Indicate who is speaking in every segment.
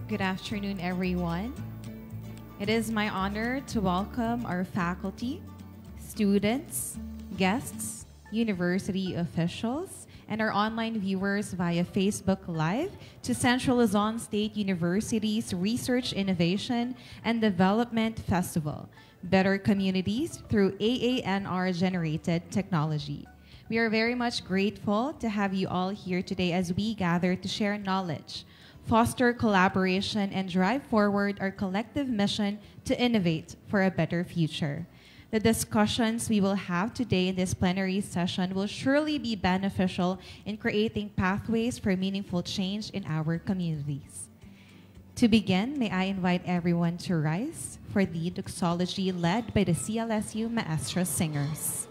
Speaker 1: Good afternoon, everyone. It is my honor to welcome our faculty, students, guests, university officials, and our online viewers via Facebook Live to Central Luzon State University's Research, Innovation, and Development Festival, Better Communities Through AANR-Generated Technology. We are very much grateful to have you all here today as we gather to share knowledge, foster collaboration, and drive forward our collective mission to innovate for a better future. The discussions we will have today in this plenary session will surely be beneficial in creating pathways for meaningful change in our communities. To begin, may I invite everyone to rise for the doxology led by the CLSU Maestra Singers.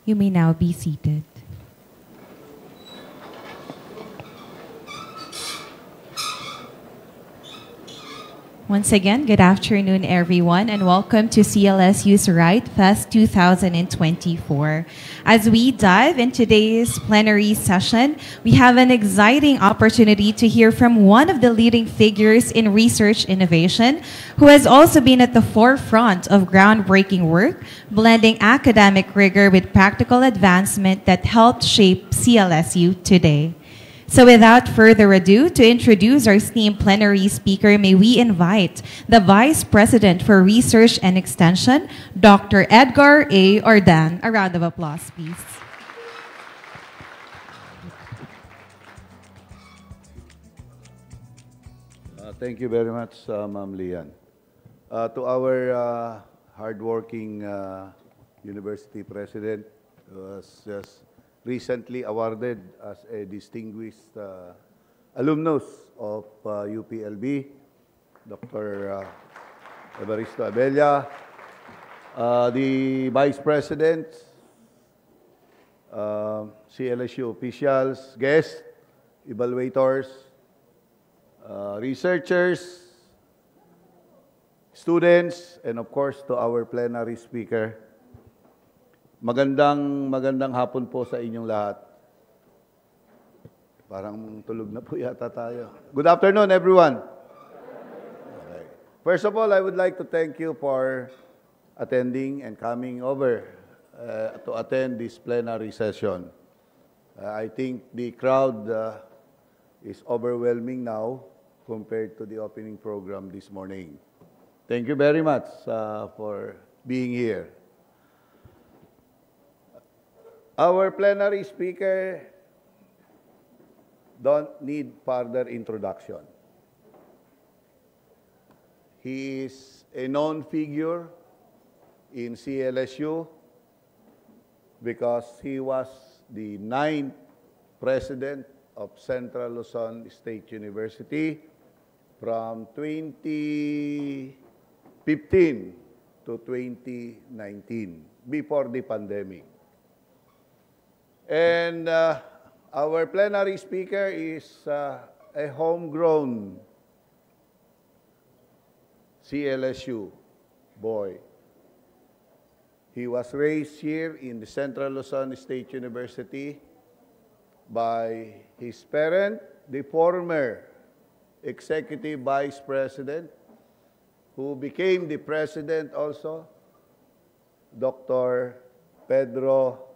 Speaker 1: You may now be seated. Once again, good afternoon, everyone, and welcome to CLSU's Right Fest 2024. As we dive into today's plenary session, we have an exciting opportunity to hear from one of the leading figures in research innovation, who has also been at the forefront of groundbreaking work, blending academic rigor with practical advancement that helped shape CLSU today. So without further ado, to introduce our esteemed plenary speaker, may we invite the Vice President for Research and Extension, Dr. Edgar A. Ordan. A round of applause, please.
Speaker 2: Thank you very much, Ma'am Lian. To our hardworking university president, who was just recently awarded as a distinguished alumnus of UPLB, Dr. Evaristo Abella, the Vice President, CLSU officials, guests, evaluators, researchers, students, and of course to our plenary speaker. Magandang hapon po sa inyong lahat. Parang tulog na po yata tayo. Good afternoon, everyone. Okay. First of all, I would like to thank you for attending and coming over to attend this plenary session. I think the crowd is overwhelming now compared to the opening program this morning. Thank you very much for being here. Our plenary speaker don't need further introduction. He is a known figure in CLSU because he was the 9th president of Central Luzon State University from 2015 to 2019, before the pandemic. And our plenary speaker is a homegrown CLSU boy. He was raised here in the Central Luzon State University by his parent, the former executive vice president, who became the president also, Dr. Pedro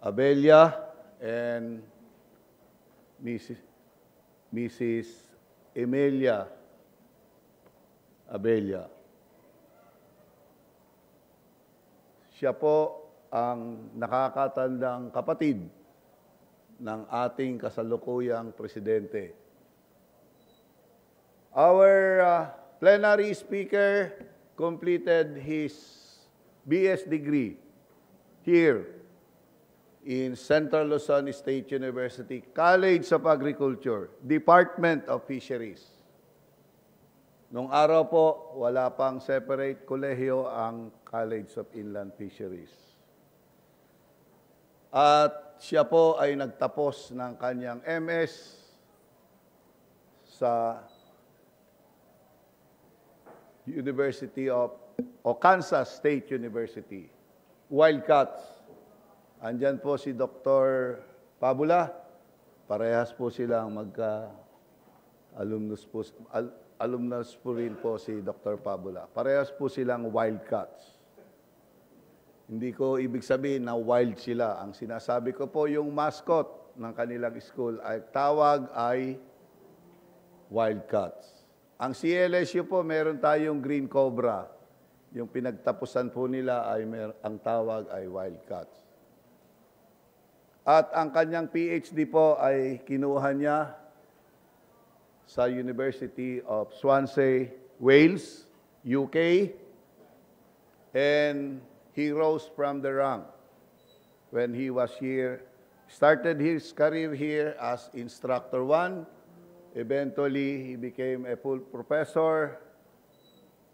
Speaker 2: Abella, and Mrs. Emilia Abella. Siya po ang nakakatandang kapatid ng ating kasalukuyang presidente. Our plenary speaker completed his BS degree here in Central Luzon State University, College of Agriculture, Department of Fisheries. Nung araw po, wala pang separate kolehiyo ang College of Inland Fisheries. At siya po ay nagtapos ng kanyang MS sa University of Kansas State University, Wildcats. Andyan po si Dr. Pabula. Parehas po silang alumnus po rin po si Dr. Pabula. Parehas po silang Wildcats. Hindi ko ibig sabihin na wild sila. Ang sinasabi ko po, yung mascot ng kanilang school ay tawag ay Wildcats. Ang CLSU po, meron tayong Green Cobra. Yung pinagtapusan po nila ay ang tawag ay Wildcats. At ang kanyang PhD po ay kinuha niya sa University of Swansea, Wales, UK, and he rose from the rank when he was here, started his career here as Instructor 1. Eventually, he became a full professor,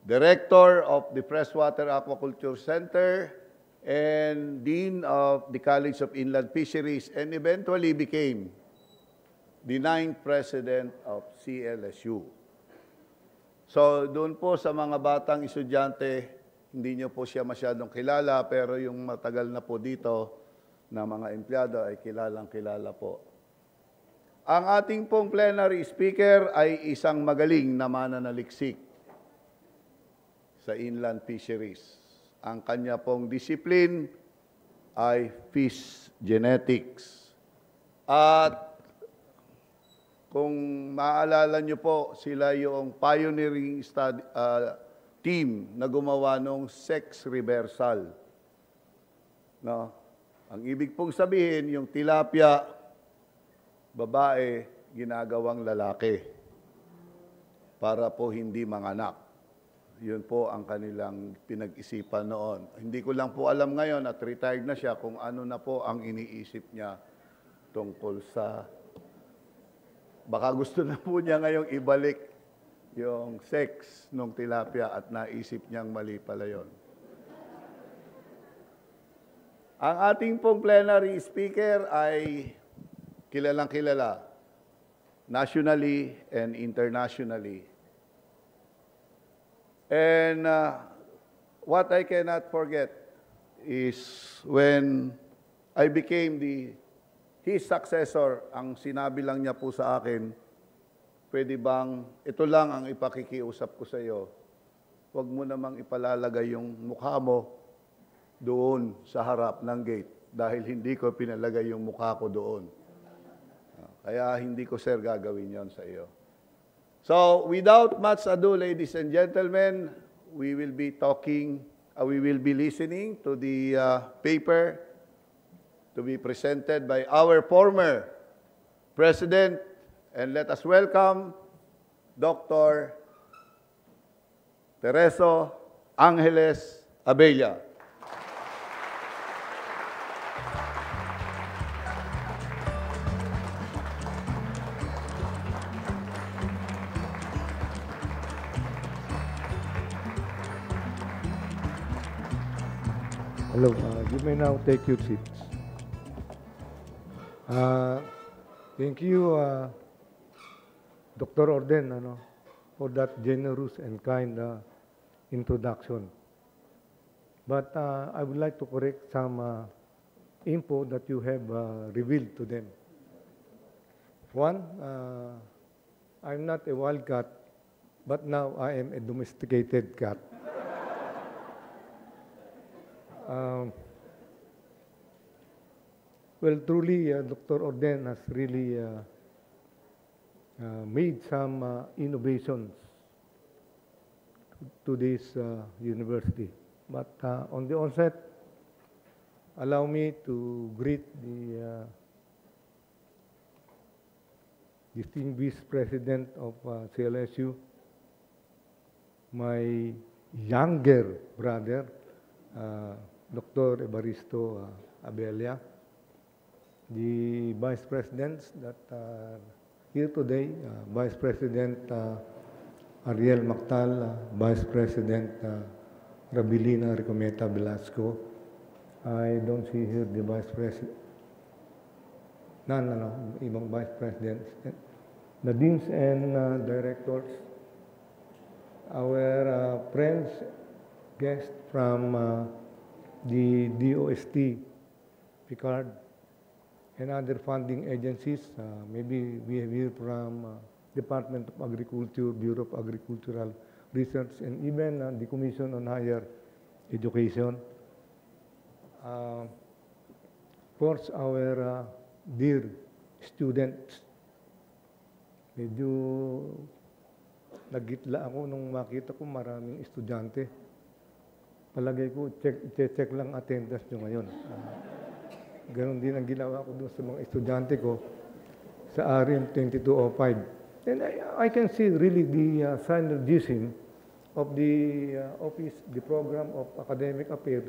Speaker 2: director of the Freshwater Aquaculture Center, and Dean of the College of Inland Fisheries, and eventually became the 9th President of CLSU. So doon po sa mga batang estudyante, hindi nyo po siya masyadong kilala, pero yung matagal na po dito na mga empleyado ay kilalang-kilala po. Ang ating pong plenary speaker ay isang magaling na mananaliksik sa inland fisheries. Ang kanya pong discipline ay fish genetics. At kung maaalala nyo po, sila yung pioneering team na gumawa ng sex reversal. No? Ang ibig pong sabihin, yung tilapia, babae, ginagawang lalaki para po hindi manganak. Yun po ang kanilang pinag-isipan noon. Hindi ko lang po alam ngayon at retired na siya kung ano na po ang iniisip niya tungkol sa... Baka gusto na po niya ngayong ibalik yung sex ng tilapia at naisip niyang mali pala yun. Ang ating pong plenary speaker ay kilalang-kilala, nationally and internationally. And what I cannot forget is when I became his successor, ang sinabi lang niya po sa akin, pwede bang, ito lang ang ipakikiusap ko sa iyo, huwag mo namang ipalalagay yung mukha mo doon sa harap ng gate dahil hindi ko pinalagay yung mukha ko doon. Kaya hindi ko, sir, gagawin yon sa iyo. So, without much ado, ladies and gentlemen, we will be listening to the paper to be presented by our former President, and let us welcome Dr. Tereso Angeles Abella.
Speaker 3: Hello, you may now take your seats. Thank you, Dr. Orden, for that generous and kind introduction. But I would like to correct some info that you have revealed to them. One, I'm not a wild cat, but now I am a domesticated cat. Well, truly, Dr. Orden has really made some innovations to this university. But on the onset, allow me to greet the distinguished president of CLSU, my younger brother, Dr. Evaristo Abella, the vice presidents that are here today, Vice President Ariel Mactal, Vice President Rabilina Ricometa Velasco. I don't see here the Vice President. No, ibang Vice Presidents. The deans and directors, our friends, guests from the DOST, Picard, and other funding agencies. Maybe we have here from Department of Agriculture, Bureau of Agricultural Research, and even the Commission on Higher Education. Of course, our dear students, medyo nagitla ako nung makita ko maraming estudyante. Palagay ko, check lang attendance nyo ngayon. Ganon din ang ginawa ko doon sa mga estudyante ko sa RM 2205. And I can see really the synergism of the office, the program of academic affairs,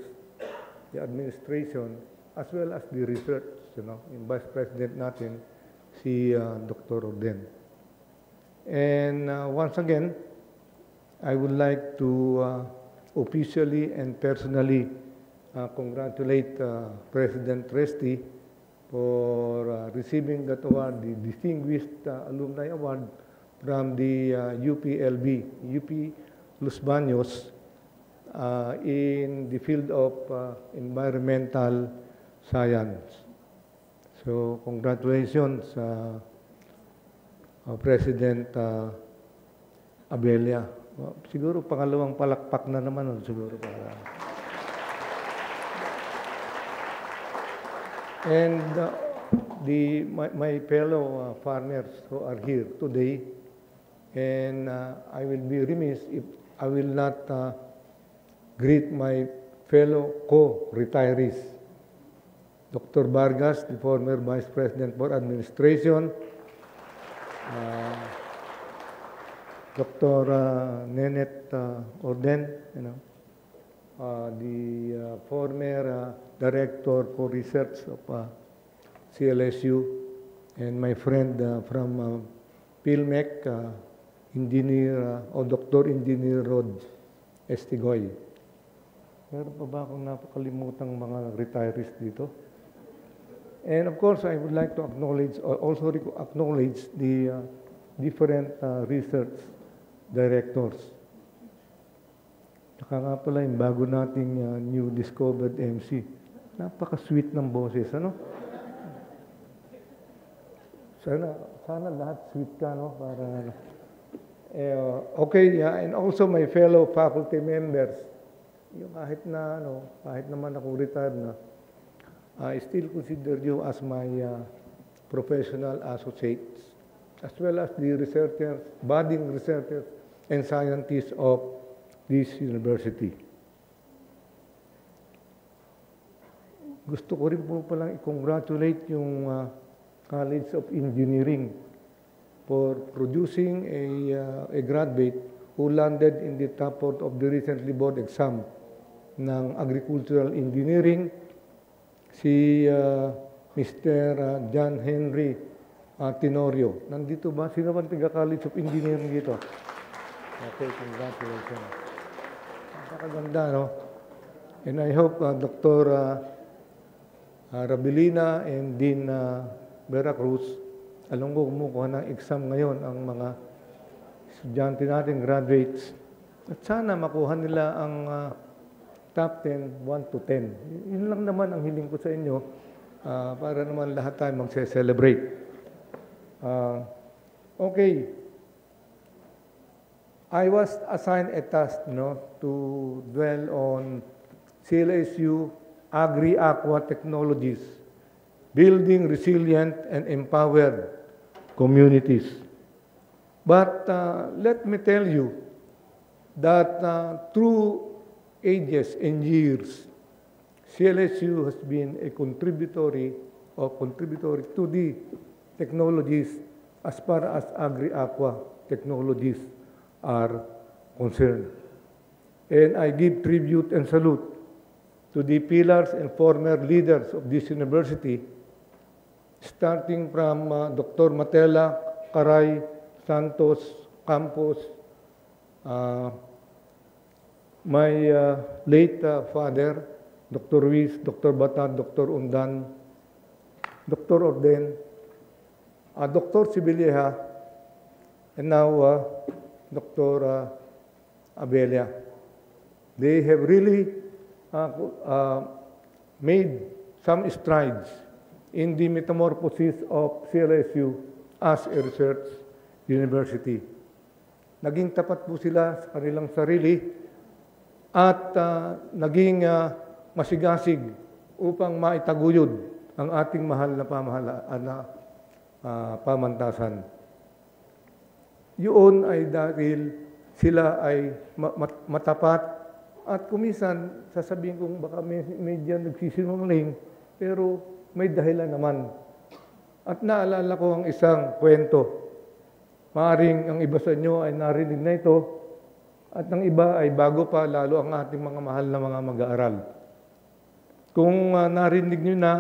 Speaker 3: the administration, as well as the research, yung Vice President natin, si Dr. Orden. And once again, I would like to officially and personally congratulate President Resti for receiving that award, the Distinguished Alumni Award from the UPLB, UP Los Baños, in the field of environmental science. So, congratulations, President Abelia. Siguro pangalawang palakpak na naman, siguro para. And my fellow farmers who are here today, and I will be remiss if I will not greet my fellow co-retirees. Dr. Vargas, the former Vice President for Administration, Dr. Nenet Orden, the former Director for Research of CLSU, and my friend from PhilMec, Engineer o Dr. Engineer Rod Estigoy. Meron pa ba akong napakalimutang mga retirees dito? And of course, I would like to acknowledge the different research directors. Saka nga pala yung bago nating new discovered MC. Napaka-sweet ng boses, ano? Sana lahat sweet ka, no? Para, okay, yeah, and also my fellow faculty members. Yung kahit naman ako retired na, I still consider you as my professional associates, as well as the researchers, budding researchers, and scientists of this university. Gusto ko rin po palang i-congratulate yung College of Engineering for producing a graduate who landed in the top part of the recently board exam ng Agricultural Engineering, si Mr. John Henry Tenorio. Nandito ba? Sino ba taga-College of Engineering dito? Okay, congratulations. Napakaganda, no? And I hope Dr. Rabilina and Dean Veracruz, alam ko kumukuha ng exam ngayon ang mga estudyante natin, graduates. At sana makuha nila ang top 10, 1 to 10. Yun lang naman ang hiling ko sa inyo para naman lahat tayo magse-celebrate. Okay. I was assigned a task to dwell on CLSU Agri-Aqua Technologies, building resilient and empowered communities. But let me tell you that through ages and years, CLSU has been a contributory to the technologies as far as agri-aqua technologies are concerned. And I give tribute and salute to the pillars and former leaders of this university, starting from Dr. Matela, Caray, Santos, Campos, my late father, Dr. Ruiz, Dr. Batad, Dr. Undan, Dr. Orden, Dr. Sibileha, and now Dr. Abelia. They have really made some strides in the metamorphosis of CLSU as a research university. Naging tapat po sila sa kanilang sarili at naging masigasig upang maitaguyod ang ating mahal na pamantasan. Yun ay dahil sila ay matapat at kumisan sasabihin kong baka medyo nagsisinungaling pero may dahilan naman. At naalala ko ang isang kwento. Maaring ang iba sa inyo ay narinig na ito at ang iba ay bago pa lalo ang ating mga mahal na mga mag-aaral. Kung narinig nyo na,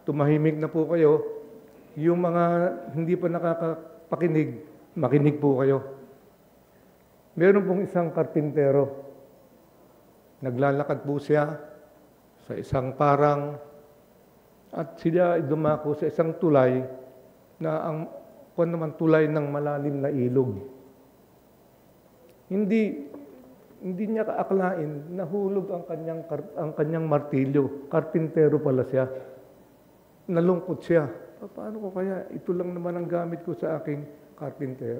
Speaker 3: tumahimik na po kayo, yung mga hindi pa nakakapakinig, makinig po kayo. Meron pong isang karpintero. Naglalakad po siya sa isang parang, at sila ay dumako sa isang tulay na ang kung naman tulay ng malalim na ilog. Hindi niya kaakalain, nahulog ang kanyang martilyo. Karpintero pala siya. Nalungkot siya. Paano ko kaya? Ito lang naman ang gamit ko sa aking karpintero,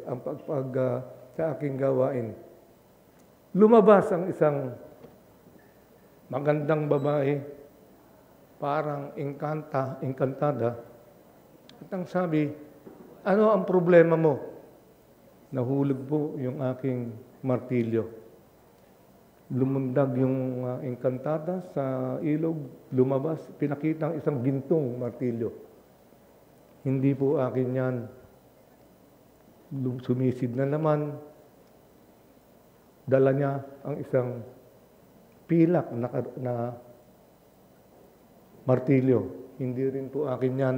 Speaker 3: sa aking gawain. Lumabas ang isang magandang babae, parang engkantada. At ang sabi, ano ang problema mo? Nahulog po yung aking martilyo. Lumundag yung engkantada sa ilog, lumabas, pinakita ang isang gintong martilyo. Hindi po akin yan. Sumisid na naman, dala niya ang isang pilak na martilyo. Hindi rin po akin yan.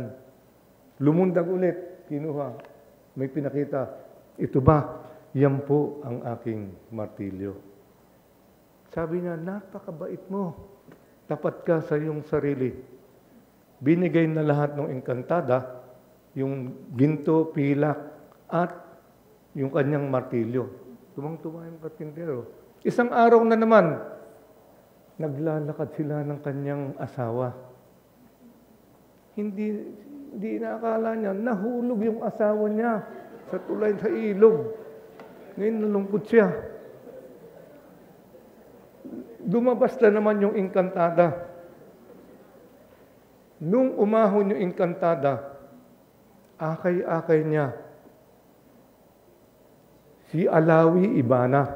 Speaker 3: Lumundag ulit, kinuha, may pinakita. Ito ba? Yan po ang aking martilyo. Sabi niya, napakabait mo. Tapat ka sa iyong sarili. Binigay na lahat ng engkantada, yung ginto, pilak, at yung kanyang martilyo. Tumang-tuma yung karpintero. Isang araw na naman, naglalakad sila ng kanyang asawa. Hindi naakala niya, nahulog yung asawa niya sa tulay sa ilog. Ngayon nalungkot siya. Dumabas na naman yung engkantada. Nung umahon yung engkantada, akay-akay niya si Alawi Ibana.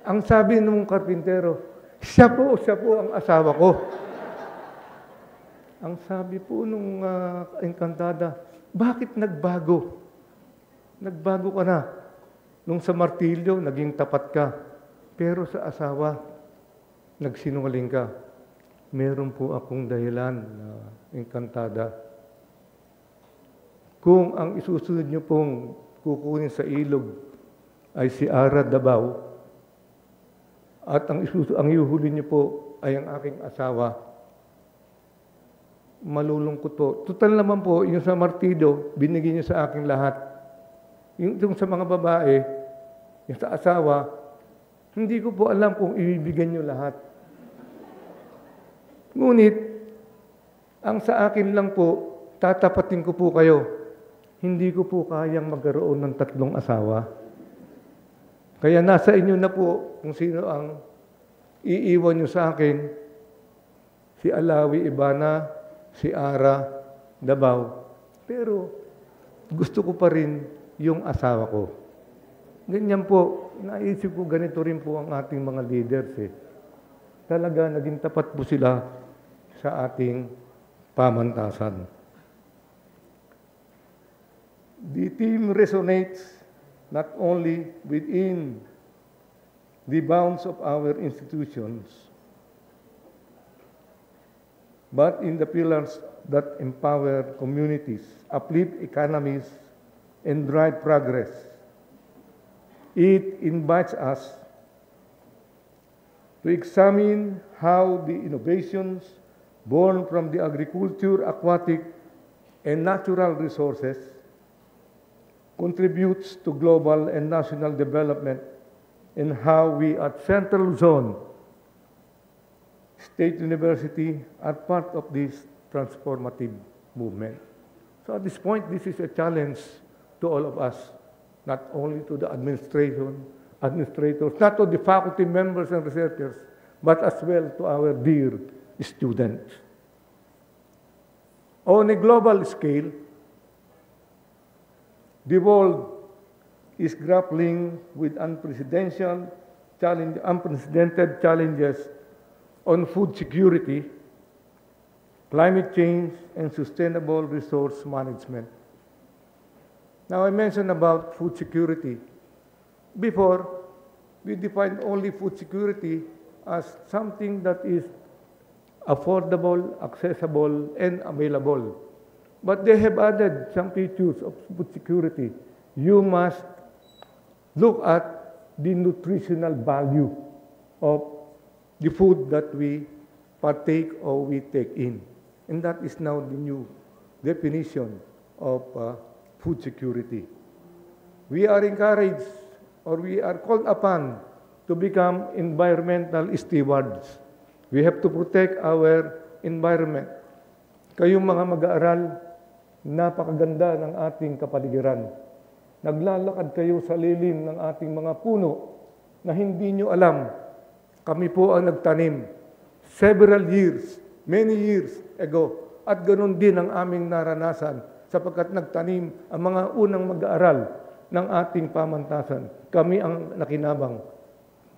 Speaker 3: Ang sabi ng karpintero, siya po ang asawa ko. Ang sabi po nung engkantada, bakit nagbago? Nagbago ka na. Nung sa martilyo, naging tapat ka. Pero sa asawa, nagsinungaling ka. Meron po akong dahilan na engkantada. Kung ang isusunod niyo pong kukunin sa ilog ay si Ara Dabaw, at ang ihuhuli niyo po ay ang aking asawa, malulungkot po. Total naman po, yung sa martilyo, binigyan niyo sa aking lahat. Yung sa mga babae, yung sa asawa, hindi ko po alam kung ibibigyan niyo lahat. Ngunit, ang sa akin lang po, tatapatin ko po kayo. Hindi ko po kayang magkaroon ng 3 asawa. Kaya nasa inyo na po kung sino ang iiwan niyo sa akin, si Alawi Ibana, si Ara Dabaw. Pero gusto ko pa rin yung asawa ko. Ganyan po, naisip ko ganito rin po ang ating mga leaders. Talaga naging tapat po sila sa ating pamantasan. The team resonates not only within the bounds of our institutions, but in the pillars that empower communities, uplift economies, and drive progress. It invites us to examine how the innovations born from the agriculture, aquatic, and natural resources contributes to global and national development, and how we at Central Zone State University are part of this transformative movement. So at this point, this is a challenge to all of us, not only to the administrators, not to the faculty members and researchers, but as well to our dear students. On a global scale, the world is grappling with unprecedented challenges on food security, climate change, and sustainable resource management. Now, I mentioned about food security. Before, we defined only food security as something that is affordable, accessible, and available. But they have added some features of food security. You must look at the nutritional value of the food that we partake or we take in. And that is now the new definition of food security. We are encouraged or we are called upon to become environmental stewards. We have to protect our environment. Kayong mga mag-aaral, napakaganda ng ating kapaligiran. Naglalakad kayo sa lilim ng ating mga puno na hindi nyo alam. Kami po ang nagtanim several years, many years ago. At ganoon din ang aming naranasan sapagkat nagtanim ang mga unang mag-aaral ng ating pamantasan. Kami ang nakinabang.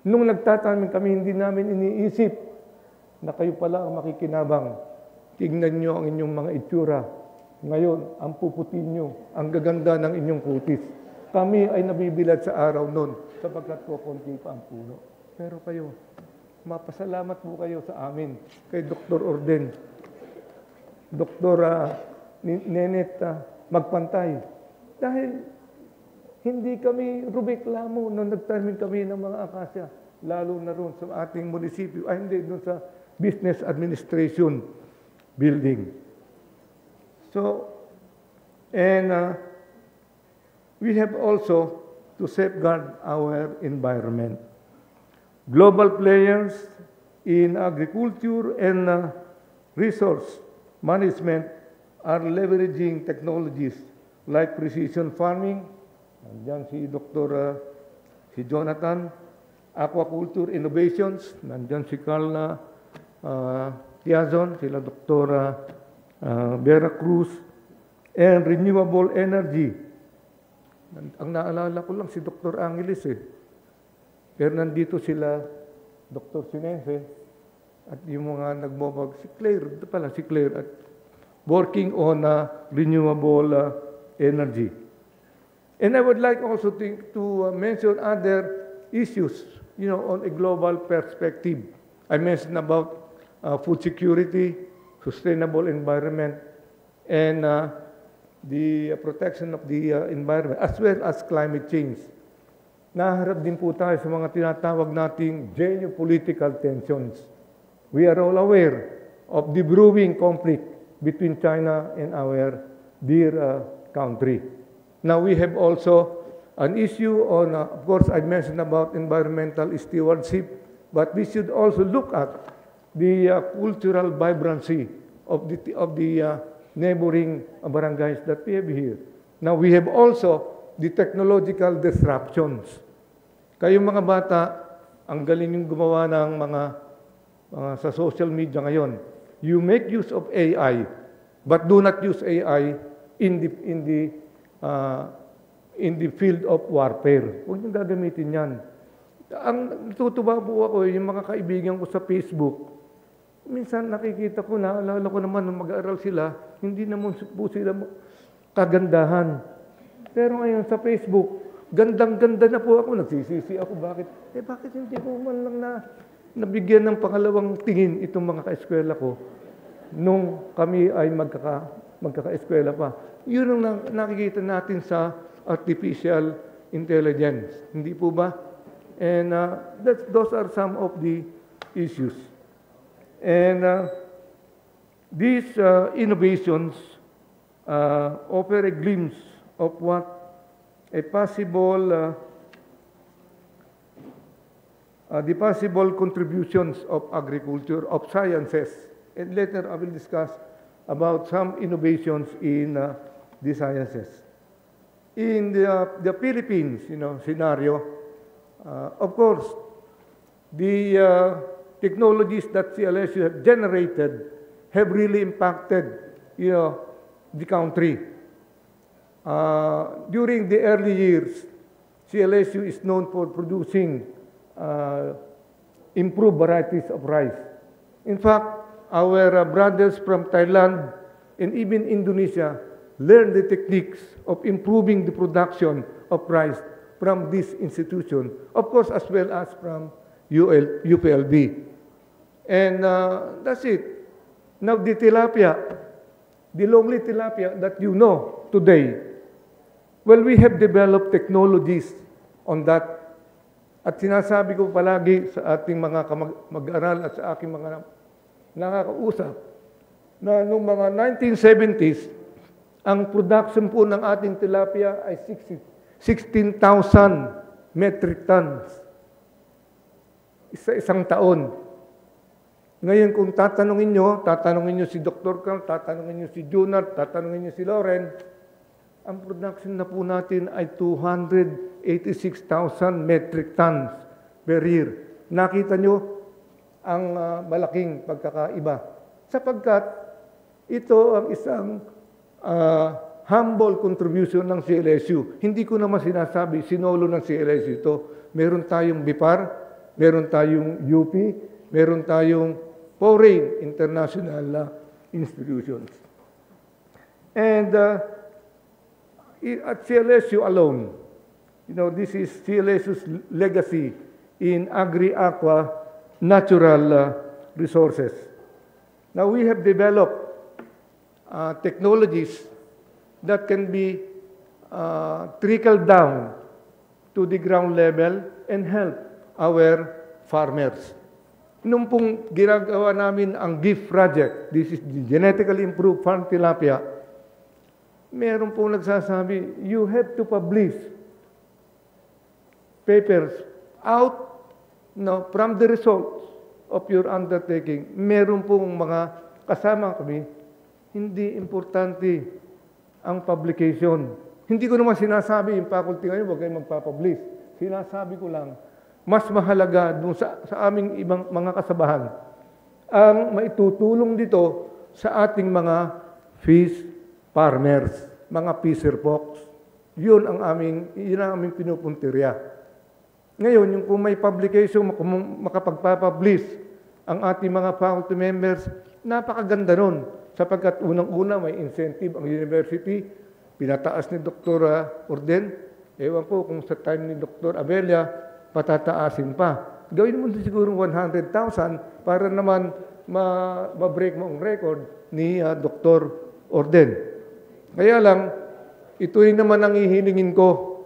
Speaker 3: Nung nagtatanim kami, hindi namin iniisip na kayo pala ang makikinabang. Tingnan nyo ang inyong mga itsura. Ngayon, ang puputi nyo, ang gaganda ng inyong kutis. Kami ay nabibilad sa araw nun sapagkat po konti pa ang puno. Pero kayo, mapasalamat po kayo sa amin, kay Dr. Orden, Dr. Nenet Magpantay. Dahil hindi kami rumeklamo nung nagtanim kami ng mga akasya, lalo na ron sa ating munisipyo, hindi, doon sa Business Administration Building. So, and we have also to safeguard our environment. Global players in agriculture and resource management are leveraging technologies like precision farming, nandiyan si Dr. si Jonathan, aquaculture innovations, nandiyan si Carl Tiazon, sila Dr. Vera Cruz, and renewable energy. Ang naalala ko lang si Dr. Angeles Pero nandito sila, Dr. Sinense, at yung mga nagmamag, si Claire, at working on renewable energy. And I would like also to mention other issues, on a global perspective. I mentioned about food security, sustainable environment, and the protection of the environment, as well as climate change. Naharap din po tayo sa mga tinatawag nating geopolitical tensions. We are all aware of the brewing conflict between China and our dear country. Now we have also an issue on, of course, I mentioned about environmental stewardship, but we should also look at the cultural vibrancy of the neighboring barangays that we have here. Now we have also the technological disruptions. Kayong mga bata, ang galing yung gumawa ng mga sa social media ngayon. You make use of AI, but do not use AI in the field of warfare. Huwag niyong gagamitin yan. Ang natutuwa po ako, yung mga kaibigan ko sa Facebook, minsan nakikita ko, naalala ko naman nung mag-aaral sila, hindi naman po sila kagandahan. Pero ngayon sa Facebook, gandang-ganda na po ako, nagsisisi ako, bakit? Bakit hindi ko man lang nabigyan ng pangalawang tingin itong mga ka-eskwela ko nung kami ay magkaka-eskwela pa. Yun ang nakikita natin sa artificial intelligence. Hindi po ba? And those are some of the issues. And these innovations offer a glimpse of what a possible, the possible contributions of agriculture, of sciences. And later I will discuss about some innovations in the sciences. In the Philippines, scenario, of course, the technologies that CLSU have generated have really impacted, the country. During the early years, CLSU is known for producing improved varieties of rice. In fact, our brothers from Thailand and even Indonesia learned the techniques of improving the production of rice from this institution, of course, as well as from UPLB. And that's it. Now, the tilapia, the lonely tilapia that you know today, well, we have developed technologies on that At sinasabi ko palagi sa ating mga mag-aral at sa aking mga nakakausap na noong mga 1970s, ang production po ng ating tilapia ay 16,000 metric tons isang taon. Ngayon kung tatanungin nyo si Dr. Carl, tatanungin nyo si Junard, tatanungin nyo si Loren, ang production na po natin ay 286,000 metric tons per year. Nakita nyo ang malaking pagkakaiba. Sapagkat ito ang isang humble contribution ng CLSU. Hindi ko naman sinasabi, sinolo ng CLSU ito. Meron tayong BIPAR, meron tayong UP, meron tayong foreign international institutions. And at CLSU alone, this is CLSU's legacy in agri-aqua natural resources. Now, we have developed technologies that can be trickled down to the ground level and help our farmers. Nung pong ginagawa namin ang GIF project, this is the Genetically Improved Farm Tilapia, meron pong nagsasabi, you have to publish papers out from the results of your undertaking. Meron pong mga kasama kami, hindi importante ang publication. Hindi ko naman sinasabi yung faculty ngayon, huwag kayong magpapublish. Sinasabi ko lang, mas mahalaga dun sa aming ibang mga kasabahan ang maitutulong dito sa ating mga fish farmers, mga fisher folks. Yun ang aming pinupuntirya. Ngayon, yung kung may publication, makapagpapublish ang ating mga faculty members, napakaganda nun. Sapagkat unang-una may incentive ang university, pinataas ni Dr. Orden. Ewan ko kung sa time ni Dr. Abelia, patataasin pa. Gawin mo siguro 100,000 para naman ma-break mo ang record ni Dr. Orden. Kaya lang, ito rin naman ang ihilingin ko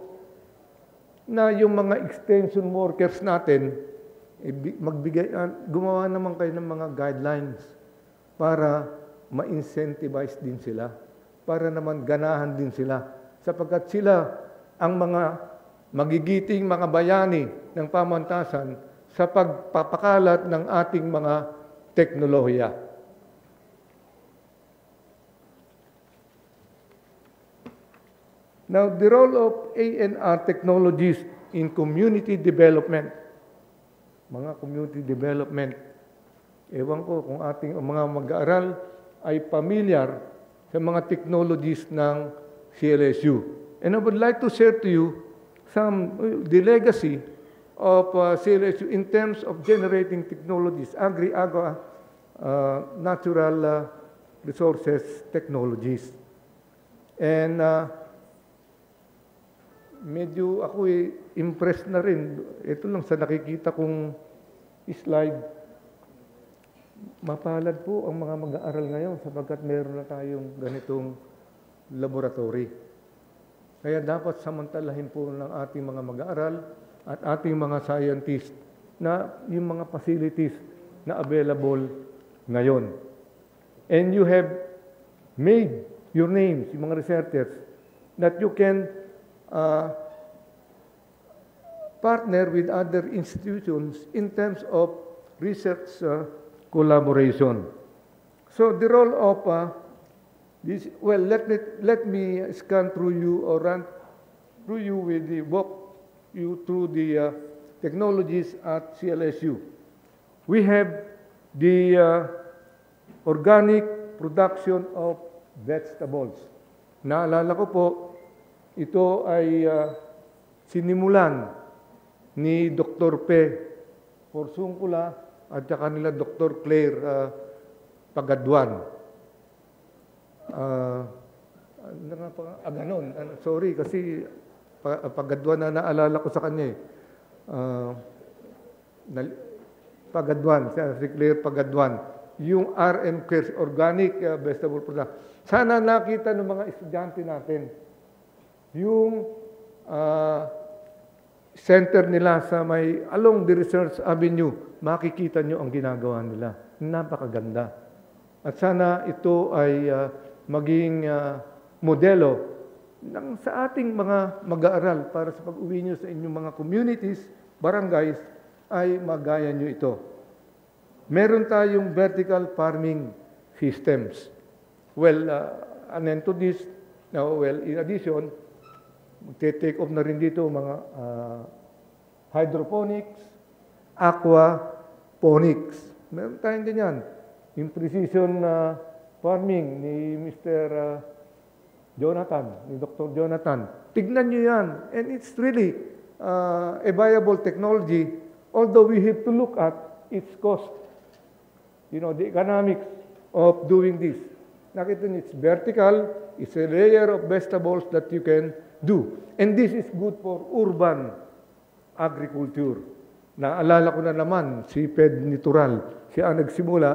Speaker 3: na yung mga extension workers natin, gumawa naman kayo ng mga guidelines para ma-incentivize din sila, para naman ganahan din sila, sapagkat sila ang mga magigiting mga bayani ng pamantasan sa pagpapakalat ng ating mga teknolohiya. Now, the role of A&R technologies in community development. Mga community development. Ewan ko kung ating mga mag-aaral ay familiar sa mga technologies ng CLSU. And I would like to share to you the legacy of CLSU in terms of generating technologies, agri-aqua natural resources technologies. And medyo ako impressed na rin. Ito lang sa nakikita kong slide. Mapalad po ang mga mag-aaral ngayon sapagkat meron na tayong ganitong laboratory. Kaya dapat samantalahin po ng ating mga mag-aaral at ating mga scientists na yung mga facilities na available ngayon. And you have made your names, yung mga researchers, that you can partner with other institutions in terms of research collaboration. So the role of this, well, let me scan through you or run through you with the walk you through the technologies at CLSU. We have the organic production of vegetables. Naalala ko po, ito ay sinimulan ni Dr. P. Porsungkula at saka nila Dr. Claire Pagaduan. Ganon. Sorry, kasi Pagaduan na naalala ko sa kanya. Pagaduan, si Claire Pagaduan. Yung RM Cares, Organic Vegetable Product. Sana nakita ng mga estudyante natin yung center nila sa may along the Research Avenue, makikita nyo ang ginagawa nila. Napakaganda. At sana ito ay maging modelo sa ating mga mag-aaral para sa pag-uwi nyo sa inyong mga communities, barangays, ay magaya nyo ito. Meron tayong vertical farming systems. Well, and to this, in addition, mag-take off na rin dito mga hydroponics, aquaponics. Meron tayong ganyan. Yung precision farming ni Mr. Jonathan, ni Dr. Jonathan. Tignan nyo yan. And it's really a viable technology, although we have to look at its cost. You know, the economics of doing this. Nakita nyo, it's vertical, it's a layer of vegetables that you can do. And this is good for urban agriculture. Naalala ko na naman, si Ped Nitural, siya ang nagsimula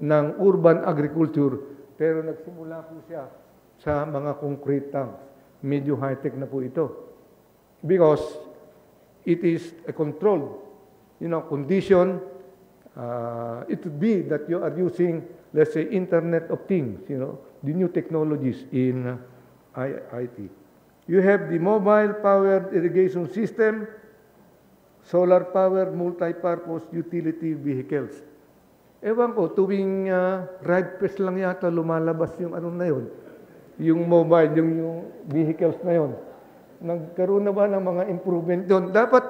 Speaker 3: ng urban agriculture, pero nagsimula po siya sa mga concrete tanks. Medyo high-tech na po ito. Because it is a controlled, condition. It would be that you are using, let's say, Internet of Things, the new technologies in IT. You have the mobile-powered irrigation system, solar-powered multi-purpose utility vehicles. Ewan ko, tuwing ride fest lang yata lumalabas yung na yun, yung mobile, yung vehicles na yun. Nagkaroon na ba ng mga improvement doon? Dapat,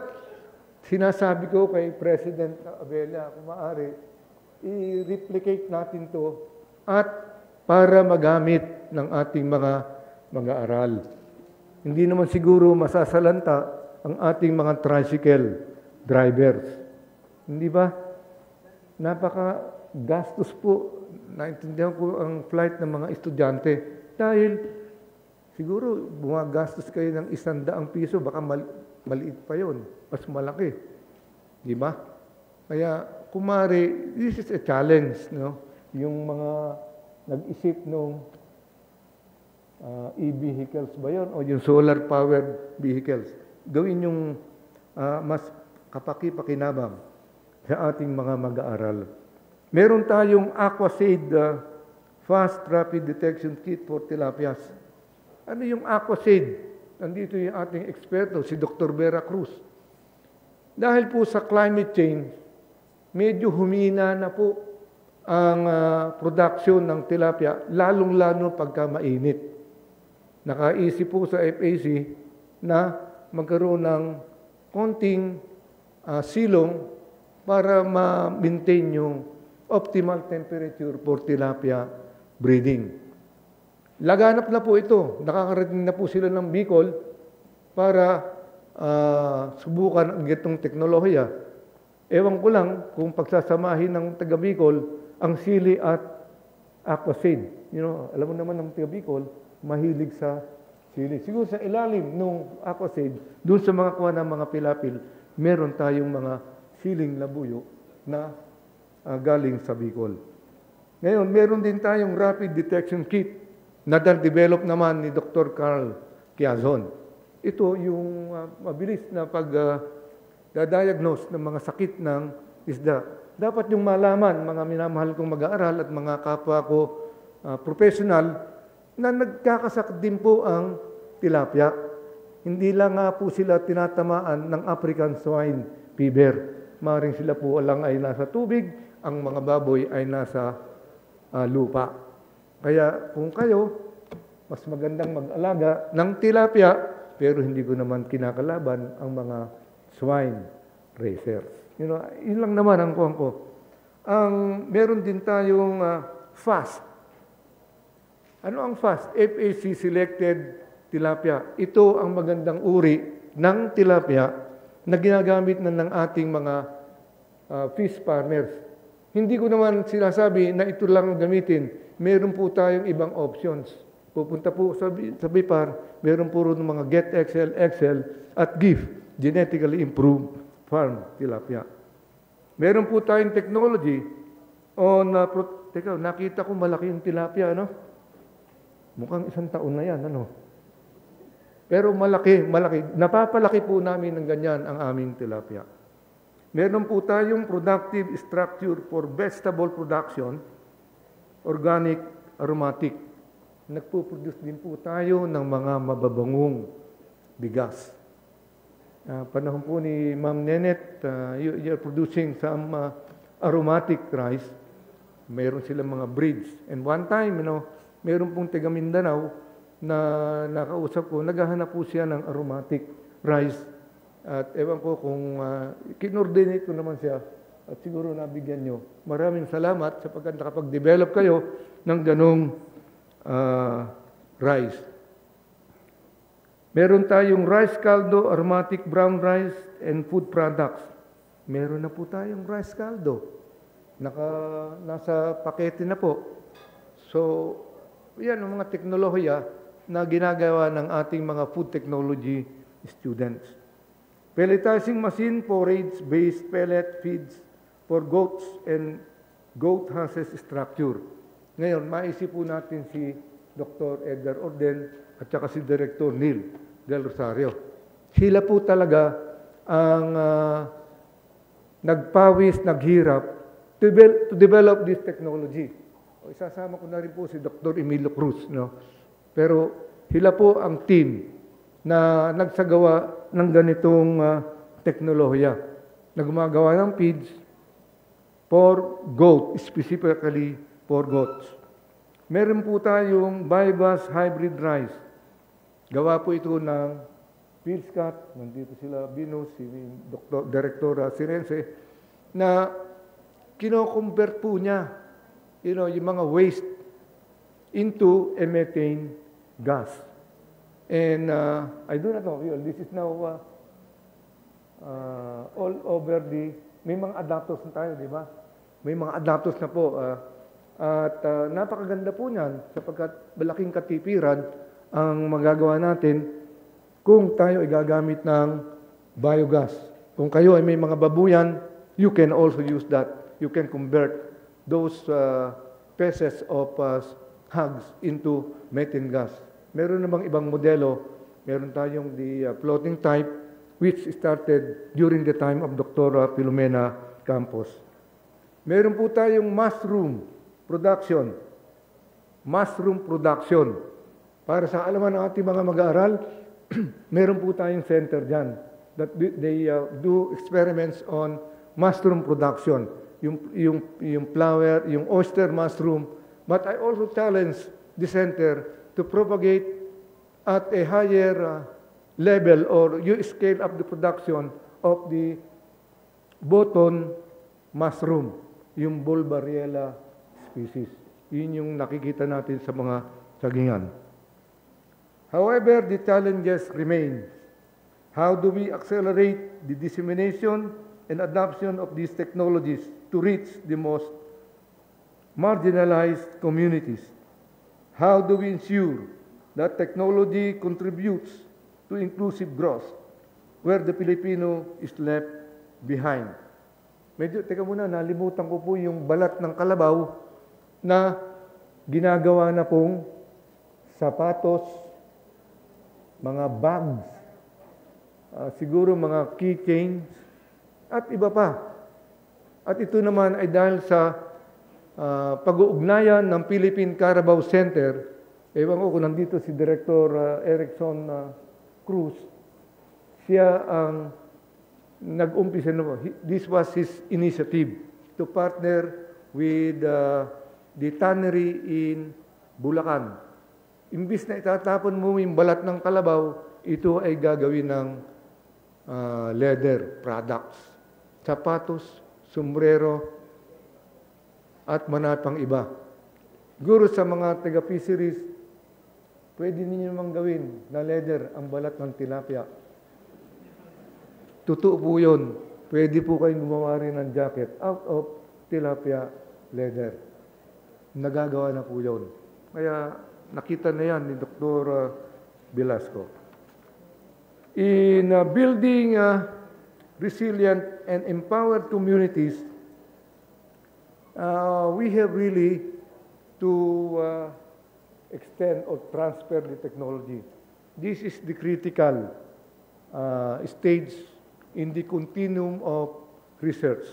Speaker 3: sinasabi ko kay President Abela, kung maaari, i-replicate natin to at para magamit ng ating mga aral. Hindi naman siguro masasalanta ang ating mga tricycle drivers. Hindi ba? Napaka-gastos po. Naintindihan ko ang flight ng mga estudyante dahil siguro bumagastos kayo ng 100 piso, baka maliit pa yon, mas malaki. Di ba? Kaya, kumari, this is a challenge, Yung mga nag-isip nung e-vehicles ba yun? O yung solar-powered vehicles. Gawin yung mas kapaki-pakinabang sa ating mga mag-aaral. Meron tayong AquaSaid Fast Rapid Detection Kit for Tilapias. Ano yung AquaSaid? Nandito yung ating eksperto, si Dr. Vera Cruz. Dahil po sa climate change, medyo humina na po ang production ng tilapia, lalong-lalo pagka mainit. Nakaisip po sa FAC na magkaroon ng konting silong para ma-maintain yung optimal temperature for tilapia breeding. Laganap na po ito. Nakakarating na po sila ng Bicol para subukan ang gitong teknolohiya. Ewan ko lang kung pagsasamahin ng taga Bicol ang sili at aquaseed. Alam mo naman ng taga Bicol, mahilig sa sili. Siguro sa ilalim ng aquaseed, doon sa mga kuha ng mga pilapil, meron tayong mga siling labuyo na galing sa Bicol. Ngayon, meron din tayong rapid detection kit na develop naman ni Dr. Carl Quiazon. Ito yung mabilis na pag-diagnose ng mga sakit ng isda. Dapat yung malaman, mga minamahal kong mag-aaral at mga kapwa ko professional, na nagkakasakit din po ang tilapia. Hindi lang nga po sila tinatamaan ng African swine fever. Maring sila po lang ay nasa tubig, ang mga baboy ay nasa lupa. Kaya kung kayo, mas magandang mag-alaga ng tilapia, pero hindi ko naman kinakalaban ang mga swine raisers. Yun lang naman ang kuhan ko. Meron din tayong FAST. Ano ang FAST? FAC Selected Tilapia. Ito ang magandang uri ng tilapia na ginagamit ng ating mga fish farmers. Hindi ko naman sinasabi na ito lang gamitin. Meron po tayong ibang options. Pupunta po sa BIPAR, meron po rin mga GetXL at GIF, Genetically Improved Farm Tilapia. Meron po tayong technology on, teka, nakita ko malaki yung tilapia, Mukhang 1 taon na yan, Pero malaki. Napapalaki po namin ng ganyan ang aming tilapia. Meron po tayong productive structure for vegetable production, organic, aromatic. Nagpo-produce din po tayo ng mga mababangong bigas. Panahon po ni Ma'am Nenet, you're producing some aromatic rice. Meron silang mga breeds. And one time, meron pong taga Mindanao na nakausap ko, naghahanap po siya ng aromatic rice. At ewan ko kung kinordinate ko naman siya at siguro nabigyan nyo. Maraming salamat sapagkat nakapag-develop kayo ng ganong rice. Meron tayong rice caldo, aromatic brown rice, and food products. Meron na po tayong rice caldo. Nasa pakete na po. So, yan ang mga teknolohiya na ginagawa ng ating mga food technology students. Pelletizing machine forage-based pellet feeds for goats and goat houses structure. Ngayon, maisip po natin si Dr. Edgar Orden at saka si Director Neil Del Rosario. Sila po talaga ang nagpawis, naghirap to develop this technology. O, isasama ko na rin po si Dr. Emilio Cruz. No? Pero sila po ang team na nagsagawa ng ganitong teknolohiya na gumagawa ng feeds for goat, specifically for goats. Meron po tayong Biogas hybrid rice. Gawa po ito ng Pilscat, nandito sila Binus, si Director Sirense, na kino-convert po niya yung mga waste into a methane gas. And I do not know, this is now all over may mga adapters na tayo, di ba? May mga adapters na po. At napakaganda po niyan sapagkat malaking katipiran ang magagawa natin kung tayo ay gagamit ng biogas. Kung kayo ay may mga babuyan, you can also use that. You can convert those pieces of hogs into methane gas. Meron namang ibang modelo. Meron tayong the floating type which started during the time of Dr. Filomena Campos. Meron po tayong mushroom production. Mushroom production. Para sa alaman ng ating mga mag-aaral, meron po tayong center dyan that they do experiments on mushroom production. Yung flower, yung oyster mushroom. But I also challenge the center to propagate at a higher level or you scale up the production of the button mushroom, yung Bulbariella species. Yun yung nakikita natin sa mga sagingan. However, the challenges remain. How do we accelerate the dissemination and adoption of these technologies to reach the most marginalized communities? How do we ensure that technology contributes to inclusive growth where the Filipino is left behind? Medyo, teka muna, nalimutan ko po yung balat ng kalabaw na ginagawa na pong sapatos, mga bags, siguro mga keychains, at iba pa. At ito naman ay dahil sa pag-uugnayan ng Philippine Carabao Center. Ewan ko kung nandito si Director Erickson Cruz. Siya ang nag-umpisa naman. This was his initiative to partner with the tannery in Bulacan. Imbis na itatapon mo yung balat ng kalabaw, ito ay gagawin ng leather products. Sapatos, sombrero, at manapang iba. Siguro sa mga taga-fisheries, pwede ninyo naman gawin na leather ang balat ng tilapia. Totoo po yun. Pwede po kayong gumawa rin ng jacket out of tilapia leather. Nagagawa na po yun. Kaya nakita na yan ni Dr. Velasco. In building resilient and empowered communities, we have really to extend or transfer the technology. This is the critical stage in the continuum of research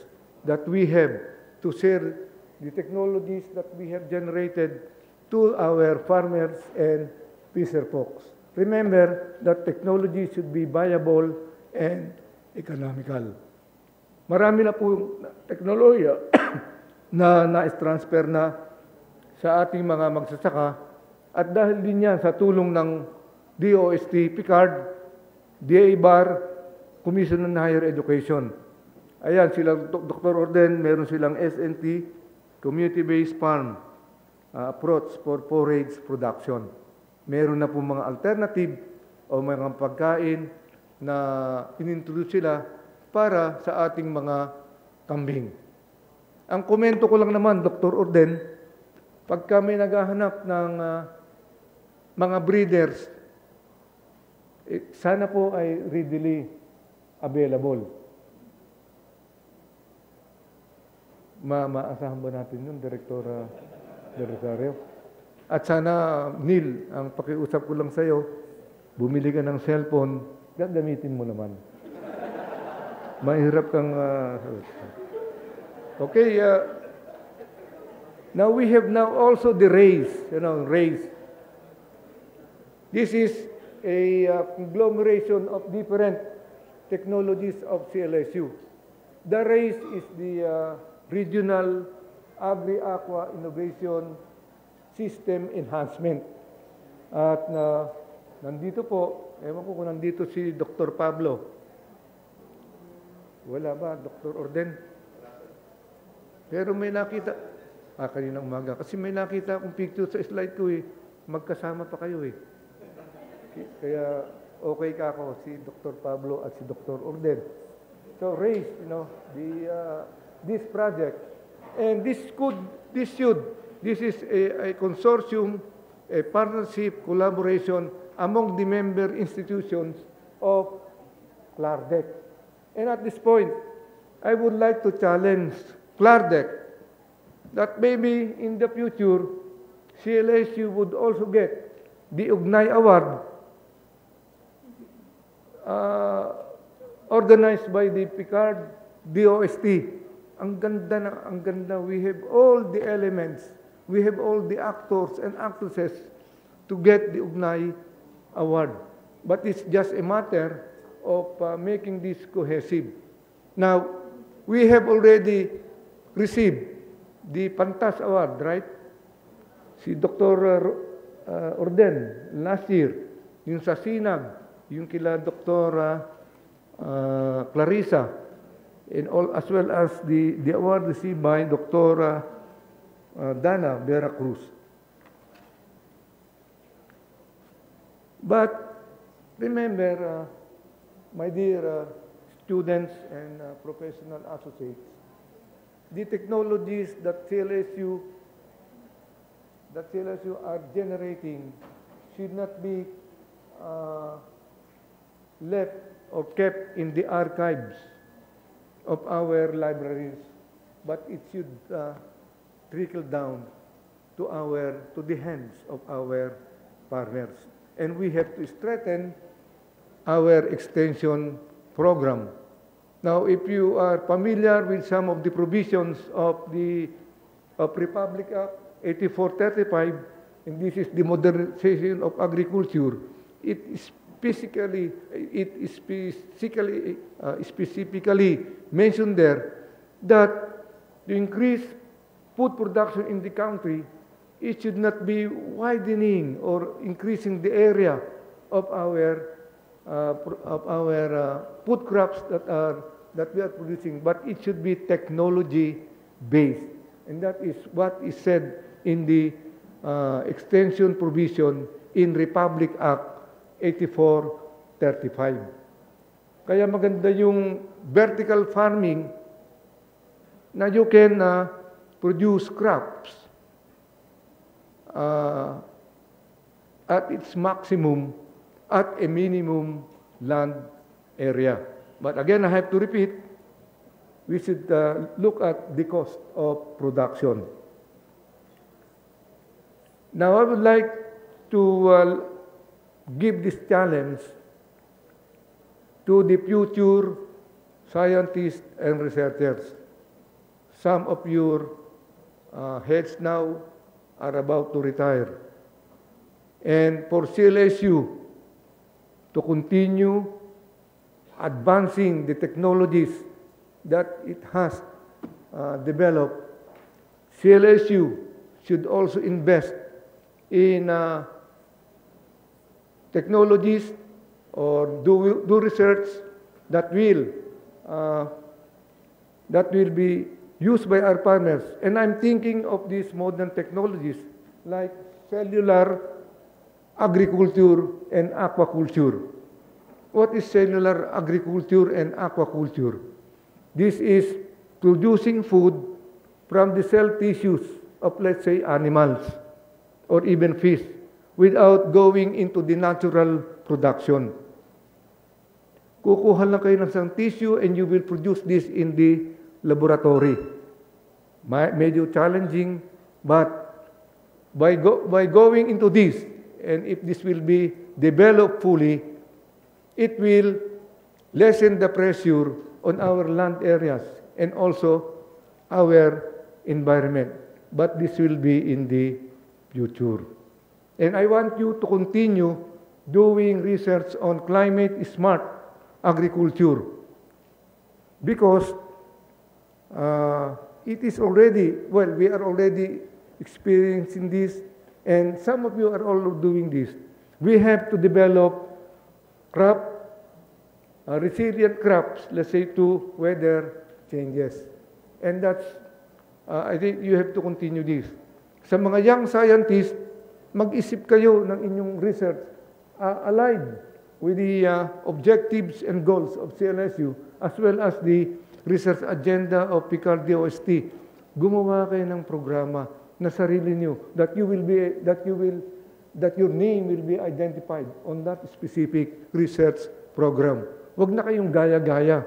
Speaker 3: that we have to share the technologies that we have generated to our farmers and fisher folks. Remember that technology should be viable and economical. Marami na po yung teknolohiya na na-transfer na sa ating mga magsasaka at dahil din yan sa tulong ng DOST, PICARD, DA-BAR, Commission on Higher Education. Ayan, silang Dr. Orden, meron silang SNT, Community-Based Farm Approach for Forage Production. Meron na po mga alternative o mga pagkain na inintroduce sila para sa ating mga kambing. Ang komento ko lang naman, Dr. Orden, pag kami naghahanap ng mga breeders, sana po ay readily available. Maasahan ba natin yun, Director Del Rosario? At sana, Neil, ang pakiusap ko lang sa'yo, bumili ka ng cellphone, gagamitin mo naman. Mahirap kang... okay, now we have now also the race, race. This is a conglomeration of different technologies of CLSU. The race is the Regional Agri-Aqua Innovation System Enhancement. At nandito po, ewan ko kung nandito si Dr. Pablo. Wala ba, Dr. Orden? Pero may nakita, kaninang umaga, kasi may nakita akong picture sa slide ko magkasama pa kayo Kaya okay ka ako, si Dr. Pablo at si Dr. Orden. So raise, this project. And this is a consortium, a partnership, collaboration among the member institutions of CLARDEC. And at this point, I would like to challenge CLARDEC that maybe in the future, CLSU would also get the Ugnay Award organized by the PICARD DOST. Ang ganda. We have all the elements. We have all the actors and actresses to get the Ugnay Award. But it's just a matter of making this cohesive. Now, we have already received the Pantas Award, right? Si Dr. Orden, last year, yung sa Sinag, yung kila Dr. Clarissa, and all, as well as the award received by Dr. Dana Vera Cruz. But remember, my dear students and professional associates, the technologies that CLSU are generating should not be left or kept in the archives of our libraries, but it should trickle down to the hands of our farmers. And we have to strengthen our extension program. Now, if you are familiar with some of the provisions of Republic Act 8435, and this is the modernization of agriculture, it is specifically mentioned there that to increase food production in the country, it should not be widening or increasing the area of our food crops that we are producing, but it should be technology based, and that is what is said in the extension provision in Republic Act 8435. Kaya maganda yung vertical farming na you can produce crops at its maximum at a minimum land area. But again, I have to repeat, we should look at the cost of production. Now, I would like to give this challenge to the future scientists and researchers. Some of your heads now are about to retire. And for CLSU to continue advancing the technologies that it has developed, CLSU should also invest in technologies or do research that will be used by our partners. And I'm thinking of these modern technologies like cellular agriculture and aquaculture. What is cellular agriculture and aquaculture? This is producing food from the cell tissues of, let's say, animals or even fish without going into the natural production. Kukuha lang kayo ng isang tissue and you will produce this in the laboratory. Medyo challenging, but by going into this, and if this will be developed fully, it will lessen the pressure on our land areas and also our environment. But this will be in the future. And I want you to continue doing research on climate-smart agriculture because it is already, well, we are already experiencing this, and some of you are all doing this. We have to develop resilient crops, let's say, to weather changes. And that's, I think you have to continue this. Sa mga young scientists, mag-isip kayo ng inyong research aligned with the objectives and goals of CLSU as well as the research agenda of PICAR-DOST. Gumawa kayo ng programa na sarili niyo that your name will be identified on that specific research program. Huwag na kayong gaya-gaya.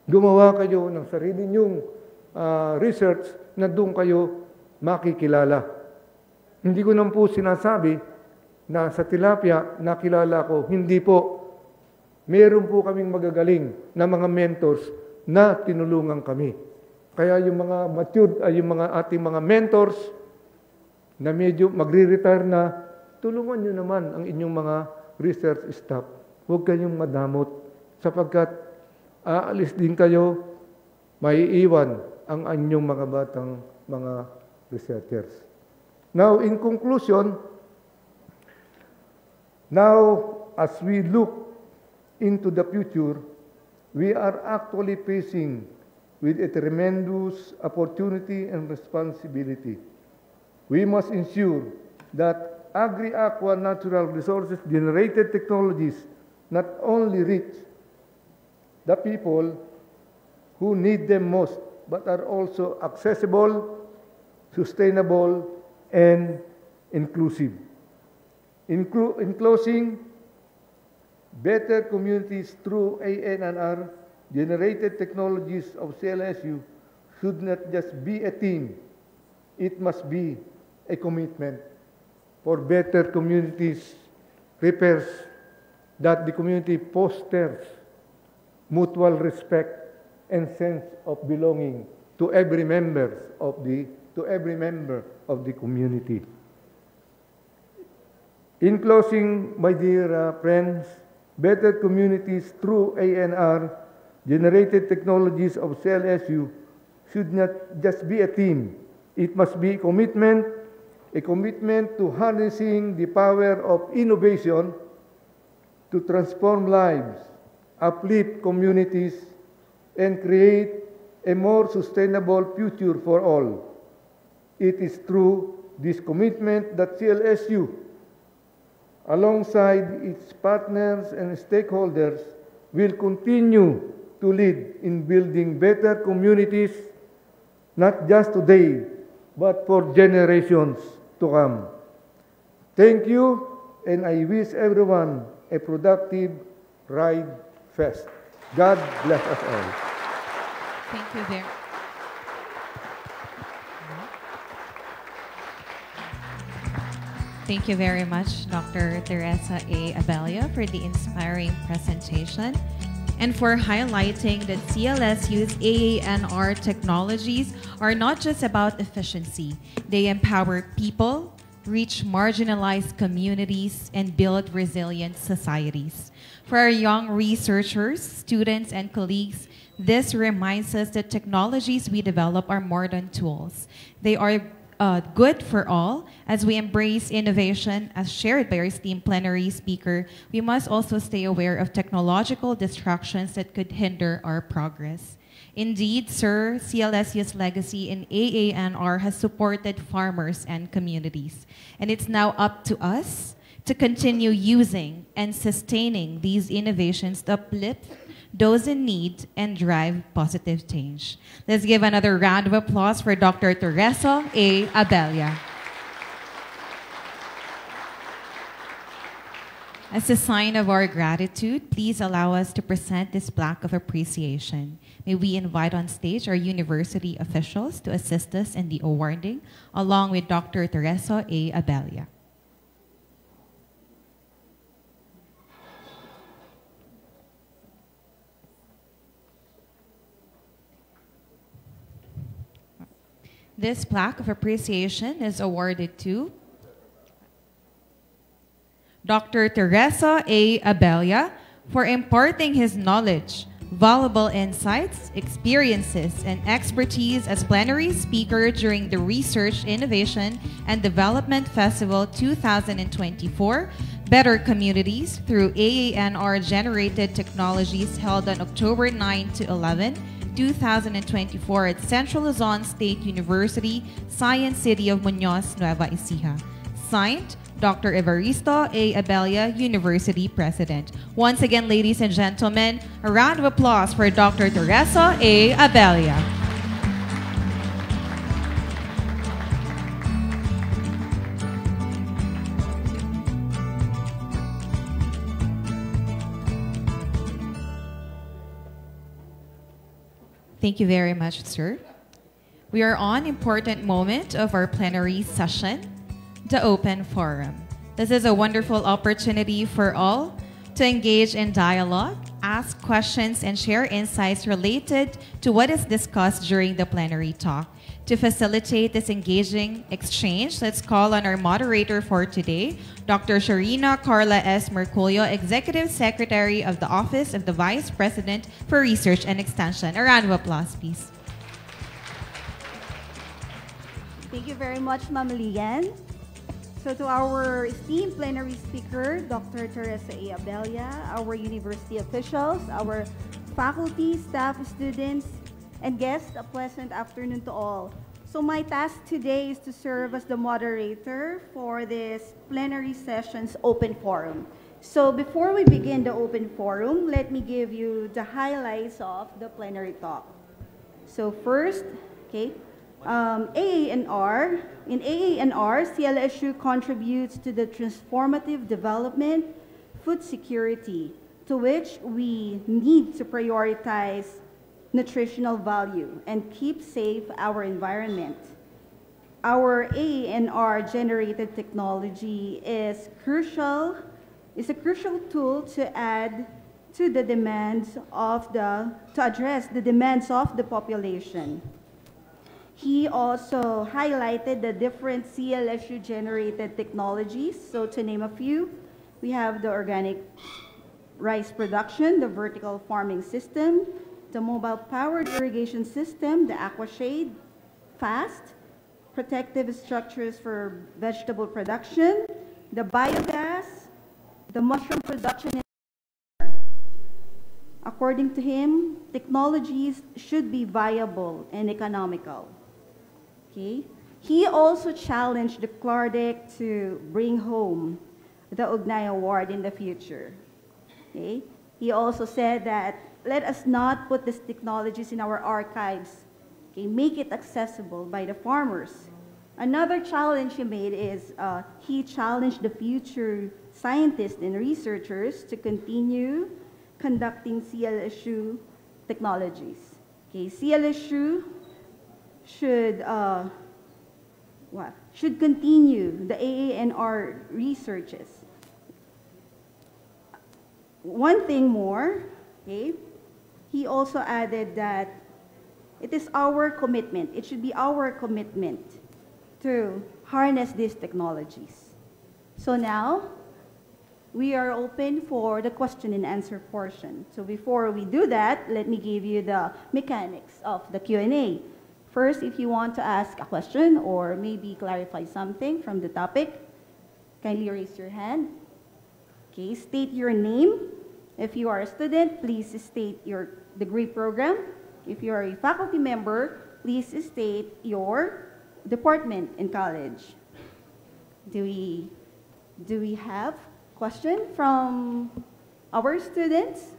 Speaker 3: Gumawa kayo ng sarili niyong research na doon kayo makikilala. Hindi ko naman po sinasabi na sa tilapia nakilala ko. Hindi po. Meron po kaming magagaling na mga mentors na tinulungan kami. Kaya yung mga matured, yung mga ating mga mentors na medyo magre-retire na, tulungan nyo naman ang inyong mga research staff. Huwag kayong madamot sapagkat aalis din kayo, maiiwan ang inyong mga batang mga researchers. Now, in conclusion, now as we look into the future, we are actually facing with a tremendous opportunity and responsibility. We must ensure that agri-aqua natural resources generated technologies not only reach the people who need them most, but are also accessible, sustainable, and inclusive. In closing, better communities through ANNR generated technologies of CLSU should not just be a team, it must be a commitment for better communities repairs that the community fosters mutual respect and sense of belonging to every member of the community. In closing, my dear friends, better communities through ANR generated technologies of CLSU should not just be a team. It must be a commitment to harnessing the power of innovation to transform lives, uplift communities, and create a more sustainable future for all. It is through this commitment that CLSU, alongside its partners and stakeholders, will continue to lead in building better communities, not just today, but for generations to come. Thank you, and I wish everyone a productive Ride Fest. God bless us all.
Speaker 1: Thank you very Thank you very much, Dr. Teresa A. Abella, for the inspiring presentation and for highlighting that CLSU's AANR technologies are not just about efficiency. They empower people, reach marginalized communities, and build resilient societies. For our young researchers, students, and colleagues, this reminds us that technologies we develop are more than tools. They are good for all. As we embrace innovation, as shared by our esteemed plenary speaker, we must also stay aware of technological distractions that could hinder our progress. Indeed, sir, CLSU's legacy in AANR has supported farmers and communities, and it's now up to us to continue using and sustaining these innovations to uplift those in need and drive positive change. Let's give another round of applause for Dr. Teresa A. Abella. As a sign of our gratitude, please allow us to present this plaque of appreciation. May we invite on stage our university officials to assist us in the awarding, along with Dr. Teresa A. Abella. This plaque of appreciation is awarded to Dr. Teresa A. Abella for imparting his knowledge, valuable insights, experiences, and expertise as plenary speaker during the Research, Innovation, and Development Festival 2024, Better Communities through AANR-generated technologies held on October 9 to 11, 2024 at Central Luzon State University, Science City of Muñoz, Nueva Ecija. Signed, Dr. Evaristo A. Abella, University President. Once again, ladies and gentlemen, a round of applause for Dr. Teresa A. Abella. Thank you very much, sir. We are on important moment of our plenary session, the open forum. This is a wonderful opportunity for all to engage in dialogue, ask questions, and share insights related to what is discussed during the plenary talk. To facilitate this engaging exchange, let's call on our moderator for today, Dr. Sharina Carla S. Merculio, Executive Secretary of the Office of the Vice President for Research and Extension. A round of applause, please.
Speaker 4: Thank you very much, Ma'am Lian. So to our esteemed plenary speaker, Dr. Teresa A. Abella, our university officials, our faculty, staff, students, and guests, a pleasant afternoon to all. So my task today is to serve as the moderator for this plenary session's open forum. So before we begin the open forum, let me give you the highlights of the plenary talk. So first, okay, AANR. In AANR, CLSU contributes to the transformative development, food security, to which we need to prioritize nutritional value and keep safe our environment. Our AANR generated technology is a crucial tool to add to the demands of to address the demands of the population. He also highlighted the different CLSU generated technologies. So to name a few, we have the organic rice production, the vertical farming system, the mobile powered irrigation system, the aquashade, FAST, protective structures for vegetable production, the biogas, the mushroom production. According to him, technologies should be viable and economical. Okay. He also challenged the CLARDEC to bring home the Ugnay Award in the future. Okay. He also said that let us not put these technologies in our archives. Okay, make it accessible by the farmers. Another challenge he made is he challenged the future scientists and researchers to continue conducting CLSU technologies. Okay, CLSU should should continue the AANR researches. One thing more, okay, he also added that it is our commitment, it should be our commitment to harness these technologies. So now, we are open for the question and answer portion. So before we do that, let me give you the mechanics of the Q&A. First, if you want to ask a question or maybe clarify something from the topic, kindly raise your hand. Okay, state your name. If you are a student, please state your degree program. If you are a faculty member, please state your department in college. Do we have question from our students?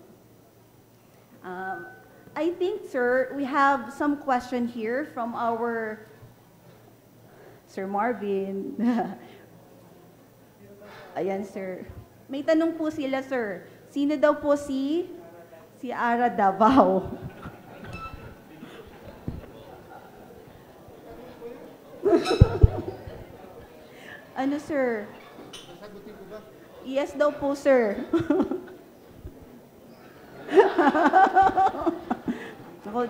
Speaker 4: I think, sir, we have some question here from our Sir Marvin. Ayan, sir. May tanong po sila, sir. Sino daw po si Ara Davao? Ano, sir? Yes daw po, sir.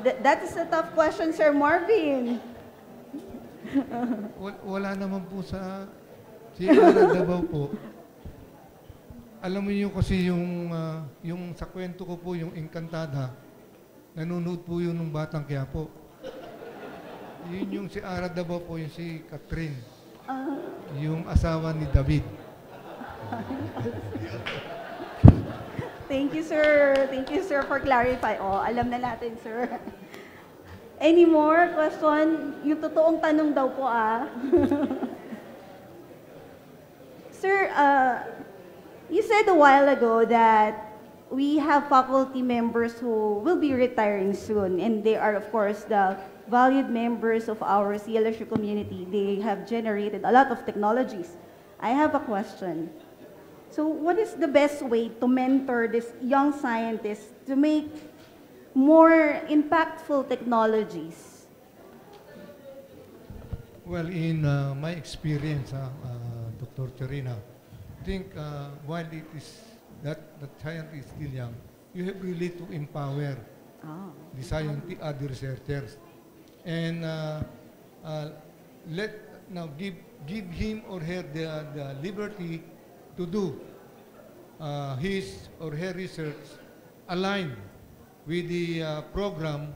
Speaker 4: That is a tough question, Sir Marvin.
Speaker 3: Wala naman po sa Davao po. Alam mo yun kasi yung sa kwento ko po, yung Encantada, nanonood po yun ng Batang Quiapo. Yun yung si Ara Davao po, yung si Catherine. Yung asawa ni David.
Speaker 4: Thank you, sir. Thank you, sir, for clarify. Oh, alam na natin, sir. Any more question? Yung totoong tanong daw po, Sir, you said a while ago that we have faculty members who will be retiring soon, and they are, of course, the valued members of our CLSU community. They have generated a lot of technologies. I have a question. So what is the best way to mentor these young scientists to make more impactful technologies?
Speaker 3: Well, in my experience, Dr. Charina, I think while it is that science is still young, you have really to empower the scientists, the researchers, and give him or her the liberty to do his or her research aligned with the program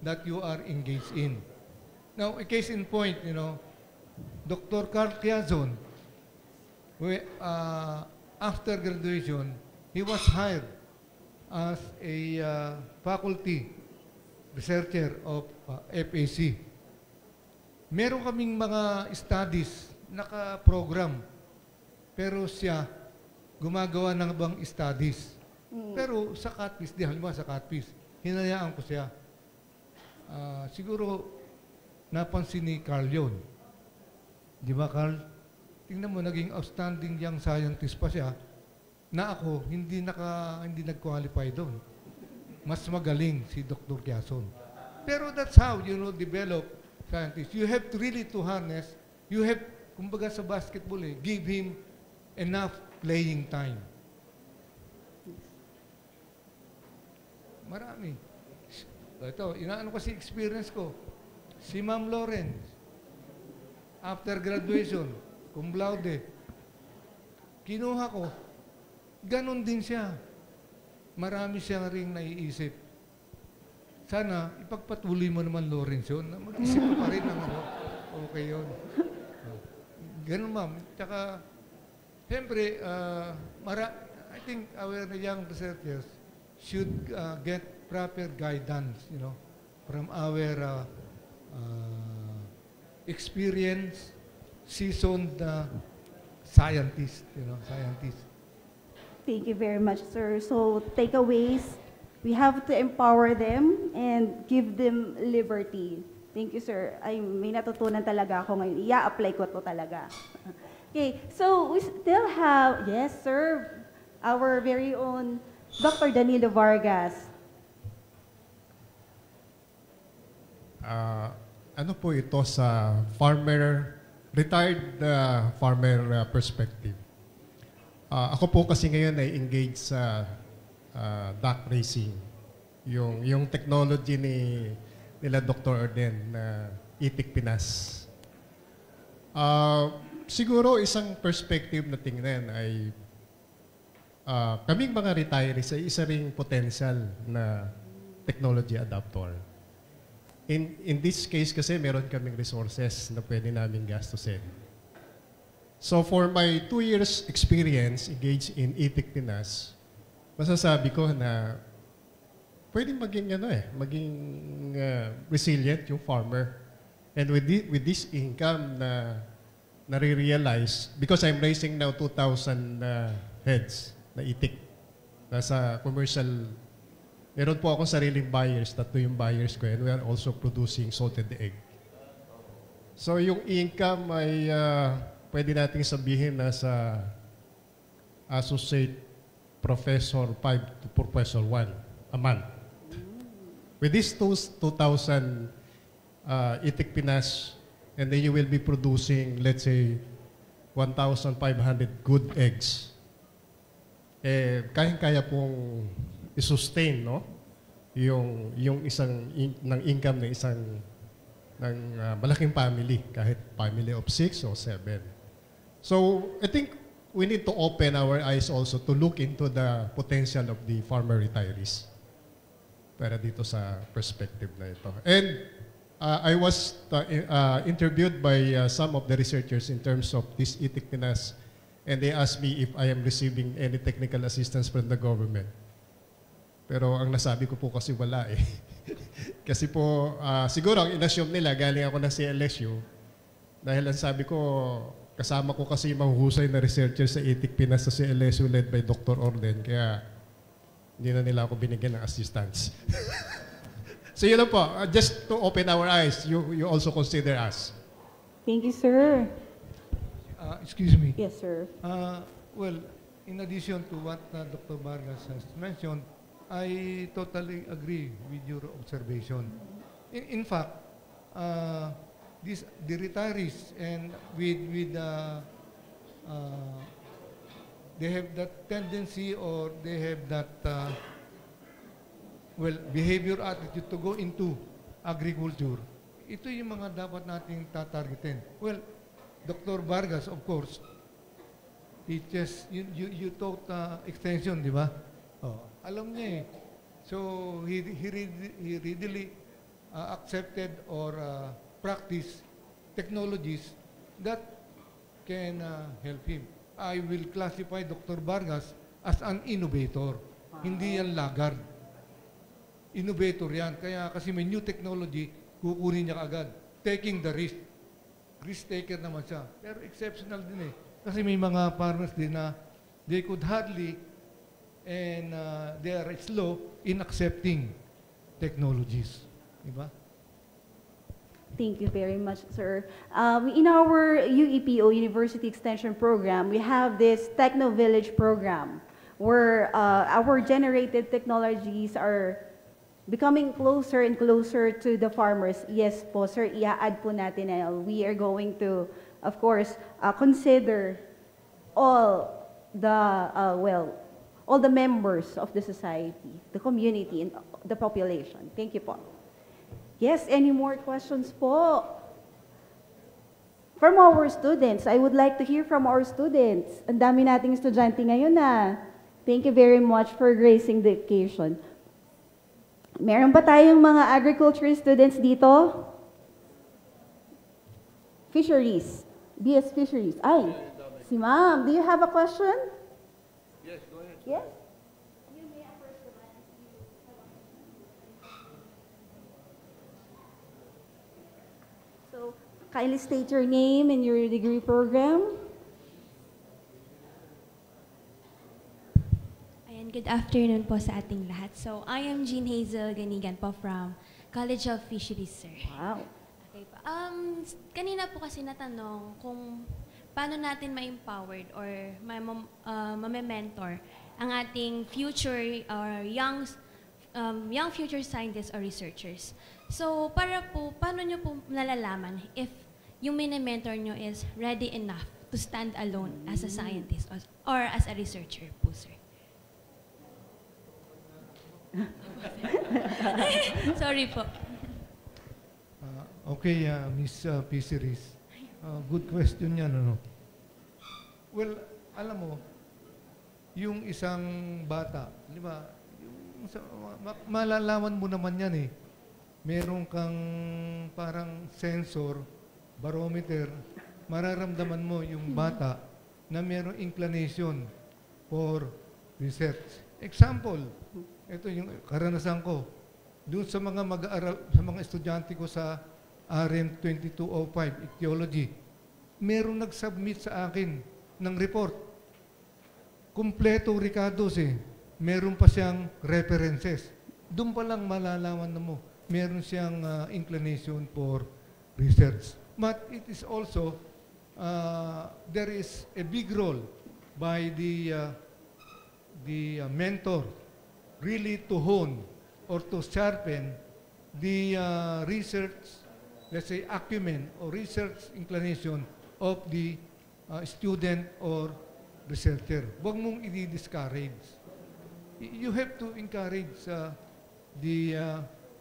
Speaker 3: that you are engaged in. Now, a case in point, Dr. Carl Quezon, after graduation, he was hired as a faculty researcher of FAC. Meron kaming mga studies, naka-program, pero siya gumagawa ng ibang studies. Pero sa catfish, halimbawa sa catfish, hinayaan ko siya. Siguro napansin ni Carl yun. Di ba, Carl? Tingnan mo, naging outstanding young scientist pa siya na ako, hindi nag-qualify doon. Mas magaling si Dr. Quezon. Pero that's how, develop scientists. You have to really to harness, you have, kumbaga sa basketball, give him enough playing time. Marami. Ito, inaano kasi experience ko. Si Ma'am Lawrence, after graduation, cum laude, kinuha ko, ganon din siya. Marami siyang ring naiisip. Sana, ipagpatuloy mo naman, Lawrence, yun. Mag-isip ko pa rin ng okay yun. Ganon, ma'am. Tsaka, siyempre, I think our young researchers should get proper guidance, from our experienced, seasoned scientists, scientists.
Speaker 4: Thank you very much, sir. So, takeaways, we have to empower them and give them liberty. Thank you, sir. May natutunan talaga ako ngayon. I-apply ko to talaga. Okay, so we still have, yes, sir, our very own Dr. Danilo Vargas.
Speaker 5: Ano po ito sa farmer retired farmer perspective. Ako po kasi ngayon ay engaged sa duck racing. Yung technology nila Dr. Orden na Itik Pinas. Siguro isang perspective na tingnan ay kaming mga retirees ay isa ring potential na technology adapter. In this case kasi meron kaming resources na pwede namin gastusin. So for my 2 years experience engaged in Itik Pinas, masasabi ko na pwede maging resilient yung farmer. And with this income na nare-realize, because I'm raising now 2,000 heads na itik. Nasa commercial, meron po akong sariling buyers, 3 yung buyers ko, and we are also producing salted egg. So yung income ay pwede nating sabihin na sa associate professor 5 to professor 1 a month. With these 2,000 Itik Pinas, and then you will be producing, let's say, 1,500 good eggs. Kaya pong i-sustain, no? Yung isang ng income ng isang malaking family, kahit family of 6 or 7. So I think we need to open our eyes also to look into the potential of the farmer retirees para dito sa perspective na ito. And I was interviewed by some of the researchers in terms of this Itik Pinas, and they asked me if I am receiving any technical assistance from the government. Pero ang nasabi ko po kasi wala eh. Kasi po, siguro ang inassume nila, galing ako ng CLSU, dahil ang sabi ko, kasama ko kasi mahuhusay na researcher sa Itik Pinas sa CLSU led by Dr. Orden, kaya hindi na nila ako binigyan ng assistance. So yun lang po, just to open our eyes, you also consider us.
Speaker 4: Thank you, sir.
Speaker 3: Excuse me.
Speaker 4: Yes, sir.
Speaker 3: Well, in addition to what Dr. Vargas has mentioned, I totally agree with your observation. In fact, the retirees and they have that tendency, or they have that behavior attitude to go into agriculture. Ito yung mga dapat nating tatargetin. Well, Dr. Vargas, of course, teaches, you taught extension, di ba? Oh, alam niya eh. So, he readily accepted or practiced technologies that can help him. I will classify Dr. Vargas as an innovator. Hindi yan laggard. Innovator yan. Kaya kasi may new technology, kukunin niya agad. Taking the risk. Risk taker naman siya. Pero exceptional din eh. Kasi may mga farmers din na they could hardly and they are slow in accepting technologies. Diba?
Speaker 4: Thank you very much, sir. In our UEPO, University Extension Program, we have this Techno Village program where our generated technologies are becoming closer and closer to the farmers. Yes po, sir, i-add po natin na we are going to, of course, consider all the members of the society, the community, and the population. Thank you po. Yes, any more questions po? From our students, I would like to hear from our students. Ang dami nating estudyante ngayon na. Thank you very much for gracing the occasion. Meron ba tayong mga agriculture students dito? Fisheries. BS Fisheries. Ay, si ma'am, do you have a question?
Speaker 2: Yes, go ahead.
Speaker 4: Yes? So, kindly state your name and your degree program.
Speaker 6: Ayan, good afternoon po sa ating lahat. So, I am Jean Hazel Ganigan po from College of Fisheries, sir.
Speaker 4: Wow.
Speaker 6: Okay po. Kanina po kasi natanong kung paano natin ma-empowered or ma-mentor ang ating future or young future scientists or researchers. So, paano nyo po nalalaman if yung mini-mentor nyo is ready enough to stand alone as a scientist or as a researcher po, sir. Sorry po.
Speaker 3: Okay, Miss P. Series. Good question yan, ano? Well, alam mo, yung isang bata, di ba, malalaman mo naman yan eh. Meron kang parang sensor, barometer, mararamdaman mo yung bata na merong inclination for research. Example, ito yung karanasan ko. Doon sa mga mag-aaral, sa mga estudyante ko sa RM 2205, Ecology, merong nag-submit sa akin ng report. Kumpleto Ricardos eh. Meron pa siyang references. Doon pa lang malalaman na mo, meron siyang inclination for research. But it is also, there is a big role by the mentor really to hone or to sharpen the research, let's say, acumen or research inclination of the student or researcher. Huwag mong i-discourage. You have to encourage the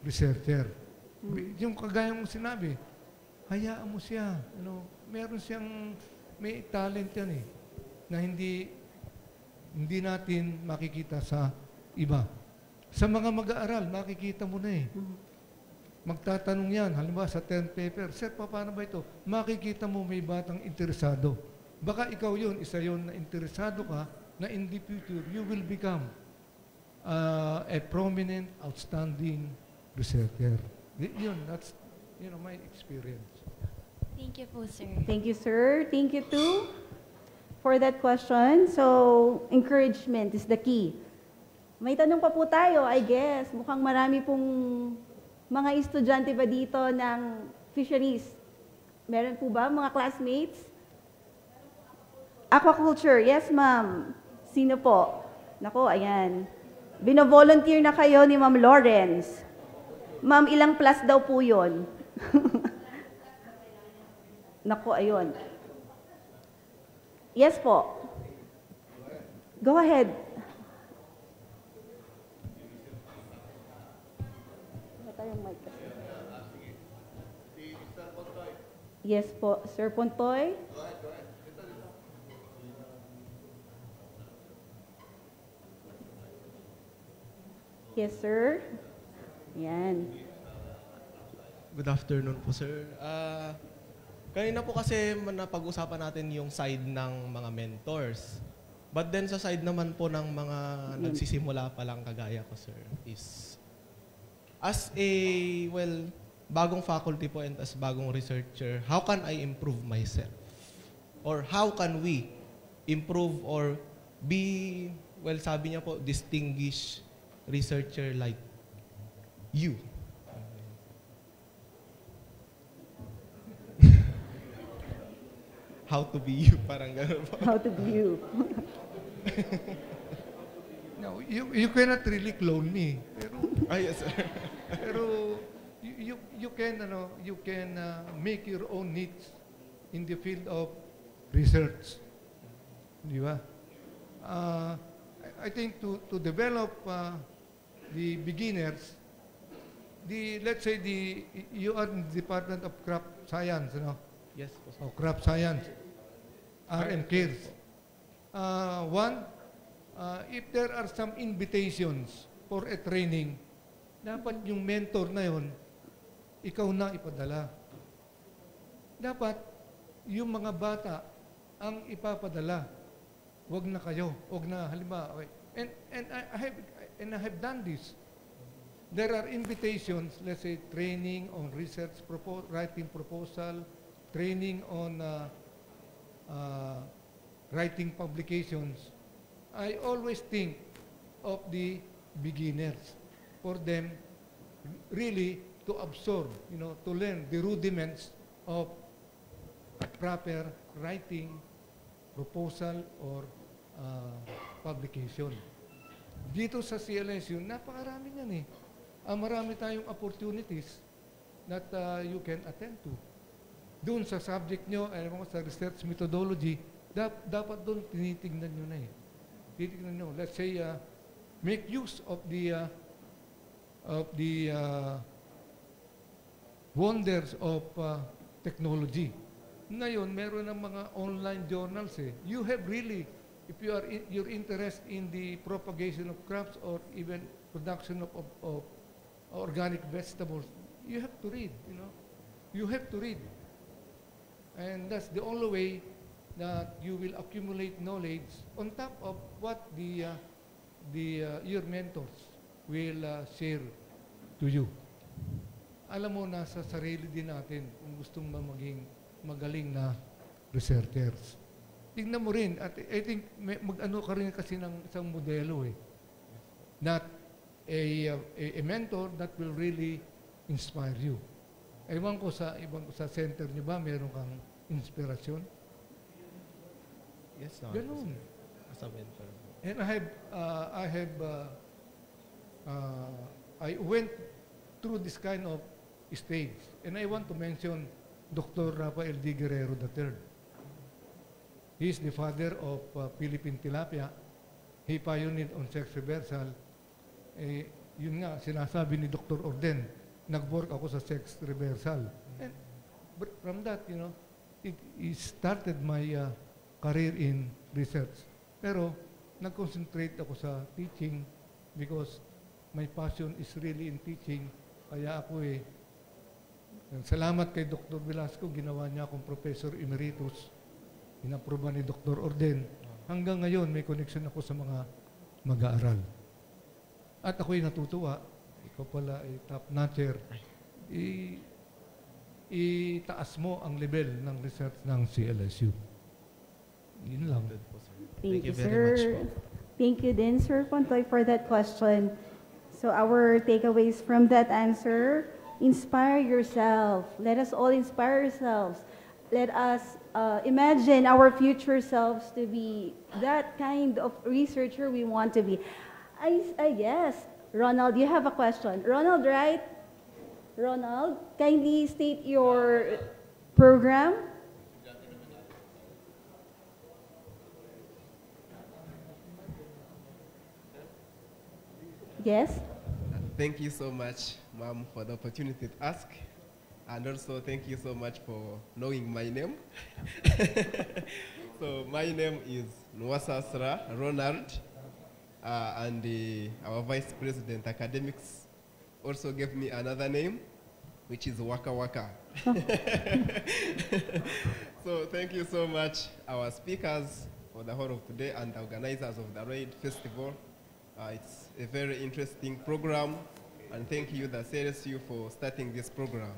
Speaker 3: researcher. Yung kagaya mong sinabi, hayaan mo siya. Meron siyang, may talent yan eh, na hindi natin makikita sa iba. Sa mga mag-aaral, makikita mo na eh. Magtatanong yan, halimbawa sa 10 paper, Sir, paano ba ito? Makikita mo may batang interesado. Baka ikaw yun, isa yun na interesado ka, na in the future, you will become a prominent, outstanding researcher. Yun, that's my experience.
Speaker 6: Thank you po, sir.
Speaker 4: Thank you, sir. Thank you, too, for that question. So, encouragement is the key. May tanong pa po tayo, I guess. Mukhang marami pong mga estudyante ba dito ng fisheries? Meron po ba mga classmates? Aquaculture, yes ma'am. Sino po? Nako, ayan. Bino-volunteer na kayo ni Ma'am Lawrence. Ma'am, ilang plus daw po yun? Nako, ayun. Yes po. Go ahead. Yes po, Sir Pontoy. Yes, sir. Yan.
Speaker 7: Good afternoon po, sir. Kanina po kasi napag-usapan natin yung side ng mga mentors. But then sa side naman po ng mga nagsisimula pa lang kagaya ko, sir, is as a, bagong faculty po and as bagong researcher, how can I improve myself? Or how can we improve or be, sabi niya po, distinguished researcher like you? How to be you, parang gano'n po.
Speaker 4: How to be you.
Speaker 3: No, you cannot really clone me. Pero,
Speaker 7: Yes, sir.
Speaker 3: pero you can make your own niche in the field of research. Di ba? I think to develop the beginners, let's say you are in the Department of Crop Science,
Speaker 7: Yes, po, sir.
Speaker 3: or Crop Science, RM Cares. If there are some invitations for a training, dapat yung mentor na yon, ikaw na ipadala. Dapat yung mga bata ang ipapadala. Wag na kayo. Wag na, halimbawa. And I have done this. There are invitations, let's say training on research, writing proposal, training on writing publications. I always think of the beginners for them really to absorb, to learn the rudiments of proper writing, proposal, or publication. Dito sa CLSU, napakarami yan eh. Marami tayong opportunities that you can attend to. doon sa subject nyo, alam mo, sa research methodology, dapat doon tinitingnan nyo na eh. Tinitingnan nyo. Let's say, make use of the wonders of technology. Ngayon, meron ng mga online journals eh. You have really, if you're interested in the propagation of crops or even production of organic vegetables, you have to read, you know. You have to read. And that's the only way that you will accumulate knowledge on top of what your mentors will share to you. Alam mo, nasa sarili din natin kung gustong maging magaling na researchers. Tingnan mo rin, at I think mag-ano ka rin kasi ng isang modelo eh. Not a mentor that will really inspire you. Ewan ko sa center niyo ba, meron kang inspirasyon?
Speaker 7: Yes, no.
Speaker 3: Ganun.
Speaker 7: As a mentor.
Speaker 3: And I went through this kind of stage. And I want to mention Dr. Rafael D. Guerrero III. He is the father of Philippine tilapia. He pioneered on sex reversal. Yun nga, sinasabi ni Dr. Orden, nag-work ako sa sex reversal. And but from that, you know, it started my career in research. Pero nag-concentrate ako sa teaching because my passion is really in teaching. Kaya ako salamat kay Dr. Velasco, ginawa niya akong Professor Emeritus. Inaproba ni Dr. Orden. Hanggang ngayon, may connection ako sa mga mag-aaral. At ako'y natutuwa. Ikaw pala ay top-notcher. Itaas mo ang level ng research ng CLSU. Yun lang.
Speaker 4: Thank you,
Speaker 7: very
Speaker 4: sir.
Speaker 7: much po.
Speaker 4: Thank you din, Sir Pontoy, for that question. So our takeaways from that answer, inspire yourself. Let us all inspire ourselves. Let us imagine our future selves to be that kind of researcher we want to be. Yes, Ronald, you have a question. Ronald, right? Ronald, kindly state your program. Yes?
Speaker 8: Thank you so much, ma'am, for the opportunity to ask. And also thank you so much for knowing my name. So my name is Nwasasra Ronald, and our Vice President Academics also gave me another name, which is Waka Waka. So thank you so much, our speakers for the whole of today and the organizers of the RAID Festival. It's a very interesting program, and thank you, the CLSU, for starting this program.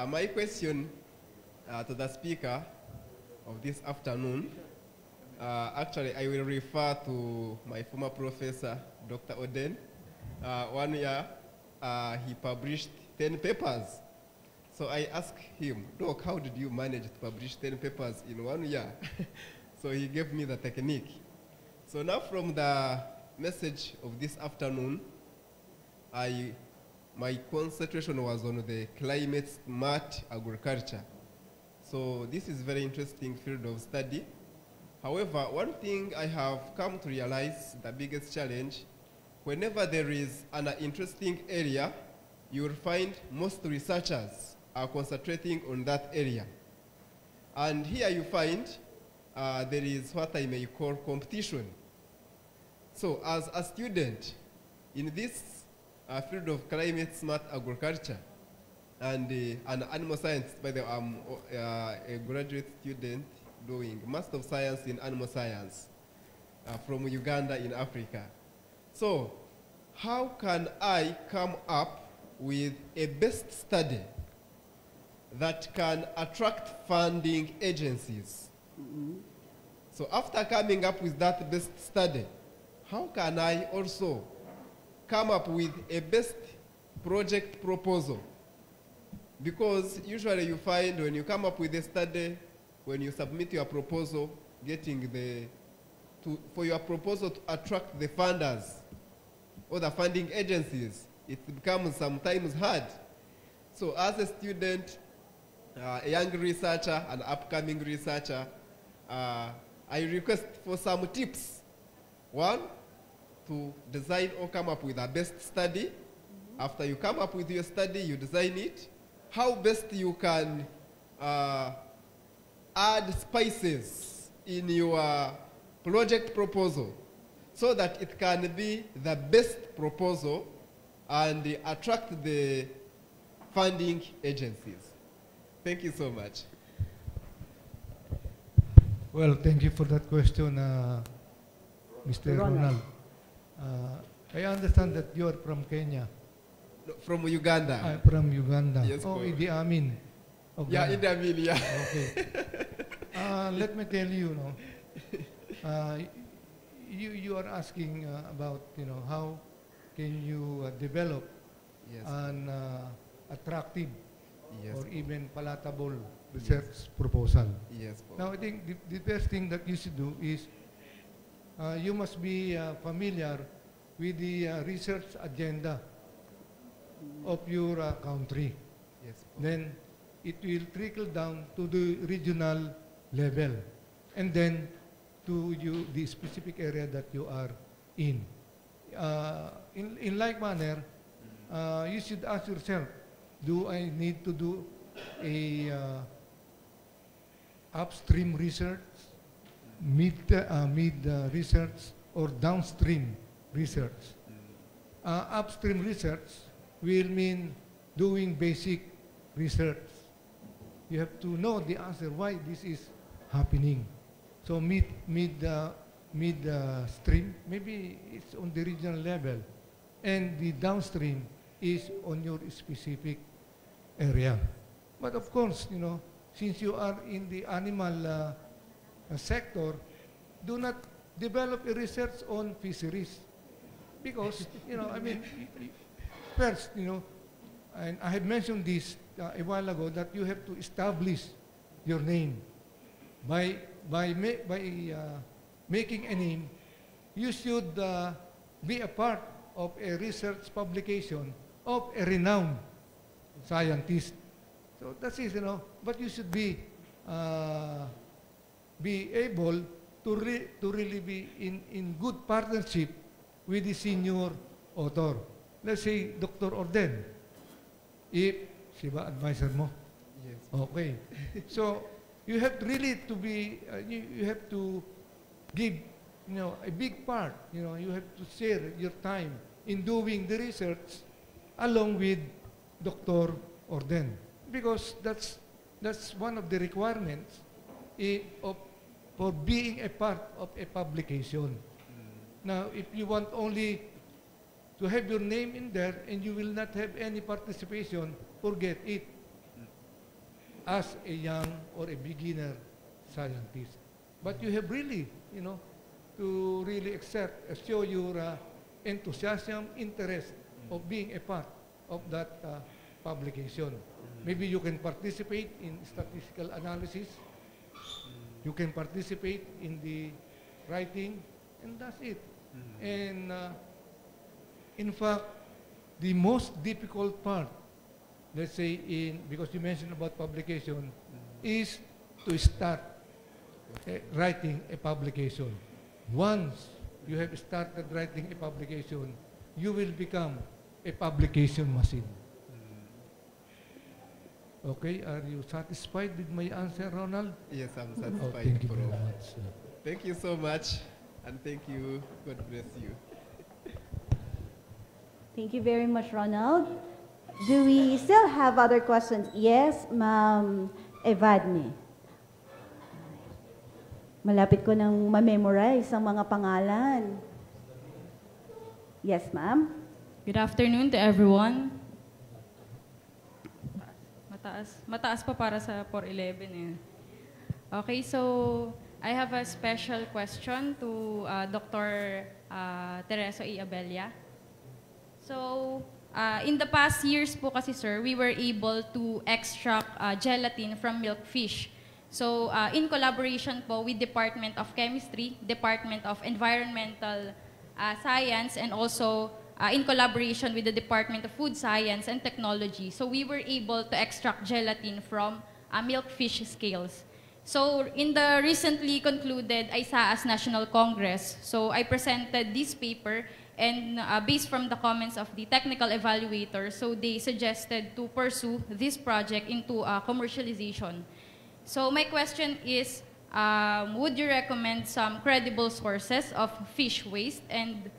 Speaker 8: My question to the speaker of this afternoon, actually I will refer to my former professor, Dr. Oden. 1 year, he published 10 papers. So I asked him, Doc, how did you manage to publish 10 papers in 1 year? So he gave me the technique. So now from the message of this afternoon, my concentration was on the climate smart agriculture. So this is a very interesting field of study. However, one thing I have come to realize, the biggest challenge, whenever there is an interesting area, you will find most researchers are concentrating on that area. And here you find there is what I may call competition. So as a student in this field of climate smart agriculture and an animal science, by the way, I'm a graduate student doing Master of Science in Animal Science from Uganda in Africa. So how can I come up with a best study that can attract funding agencies? So after coming up with that best study, how can I also come up with a best project proposal? Because usually you find when you come up with a study, when you submit your proposal, for your proposal to attract the funders or the funding agencies, it becomes sometimes hard. So as a student, a young researcher, an upcoming researcher, I request for some tips. One, to design or come up with a best study. After you come up with your study, you design it. How best you can add spices in your project proposal so that it can be the best proposal and attract the funding agencies. Thank you so much.
Speaker 3: Well, thank you for that question, Mr. Ronald. I understand that you are from Kenya.
Speaker 8: No, from Uganda.
Speaker 3: I'm from Uganda.
Speaker 8: Yes,
Speaker 3: oh,
Speaker 8: po.
Speaker 3: Idi Amin.
Speaker 8: Yeah, Idi Amin, yeah.
Speaker 3: Okay. Let me tell you, you are asking about, how can you develop
Speaker 8: Yes.
Speaker 3: an attractive
Speaker 8: Yes,
Speaker 3: or
Speaker 8: po.
Speaker 3: even palatable research proposal.
Speaker 8: Yes, po.
Speaker 3: Now, I think the first thing that you should do is you must be familiar with the research agenda of your country.
Speaker 8: Yes, po.
Speaker 3: Then it will trickle down to the regional level and then to the specific area that you are in. In like manner, you should ask yourself, do I need to do a upstream research, mid research, or downstream research? Upstream research will mean doing basic research. You have to know the answer why this is happening. So stream, maybe it's on the regional level, and the downstream is on your specific area. But of course, since you are in the animal sector, do not develop a research on fisheries. Because, first, and I had mentioned this a while ago, that you have to establish your name. By making a name, you should be a part of a research publication of a renowned scientist. So that is, but you should be able to really be in good partnership with the senior author. Let's say, Dr. Orden. If, siya ba advisor mo?
Speaker 8: Yes.
Speaker 3: Okay. So, you have really to be, you have to give, a big part. You have to share your time in doing the research along with Dr. Orden. Because that's one of the requirements for being a part of a publication. Now, if you want only to have your name in there and you will not have any participation, forget it. As a young or a beginner scientist. But you have really, to really show your enthusiasm, interest of being a part of that publication. Maybe you can participate in statistical analysis. You can participate in the writing, and that's it. And in fact, the most difficult part, let's say, because you mentioned about publication, is to start writing a publication. Once you have started writing a publication, you will become a publication machine. Okay, are you satisfied with my answer, Ronald?
Speaker 8: Yes, I'm satisfied.
Speaker 3: Thank you very much.
Speaker 8: Thank you so much, and thank you. God bless you.
Speaker 4: Thank you very much, Ronald. Do we still have other questions? Yes, Ma'am Evadne. Malapit ko nang ma-memorize ang mga pangalan. Yes, ma'am.
Speaker 9: Good afternoon to everyone. Mataas pa para sa 411 eh. Okay, so I have a special question to Dr. Tereso E. Abella. So, in the past years po kasi sir, we were able to extract gelatin from milkfish. So, in collaboration po with Department of Chemistry, Department of Environmental Science, and also in collaboration with the Department of Food Science and Technology. So, we were able to extract gelatin from milkfish scales. So in the recently concluded ISAAS National Congress, so I presented this paper, and based from the comments of the technical evaluator, so they suggested to pursue this project into commercialization. So my question is, would you recommend some credible sources of fish waste, and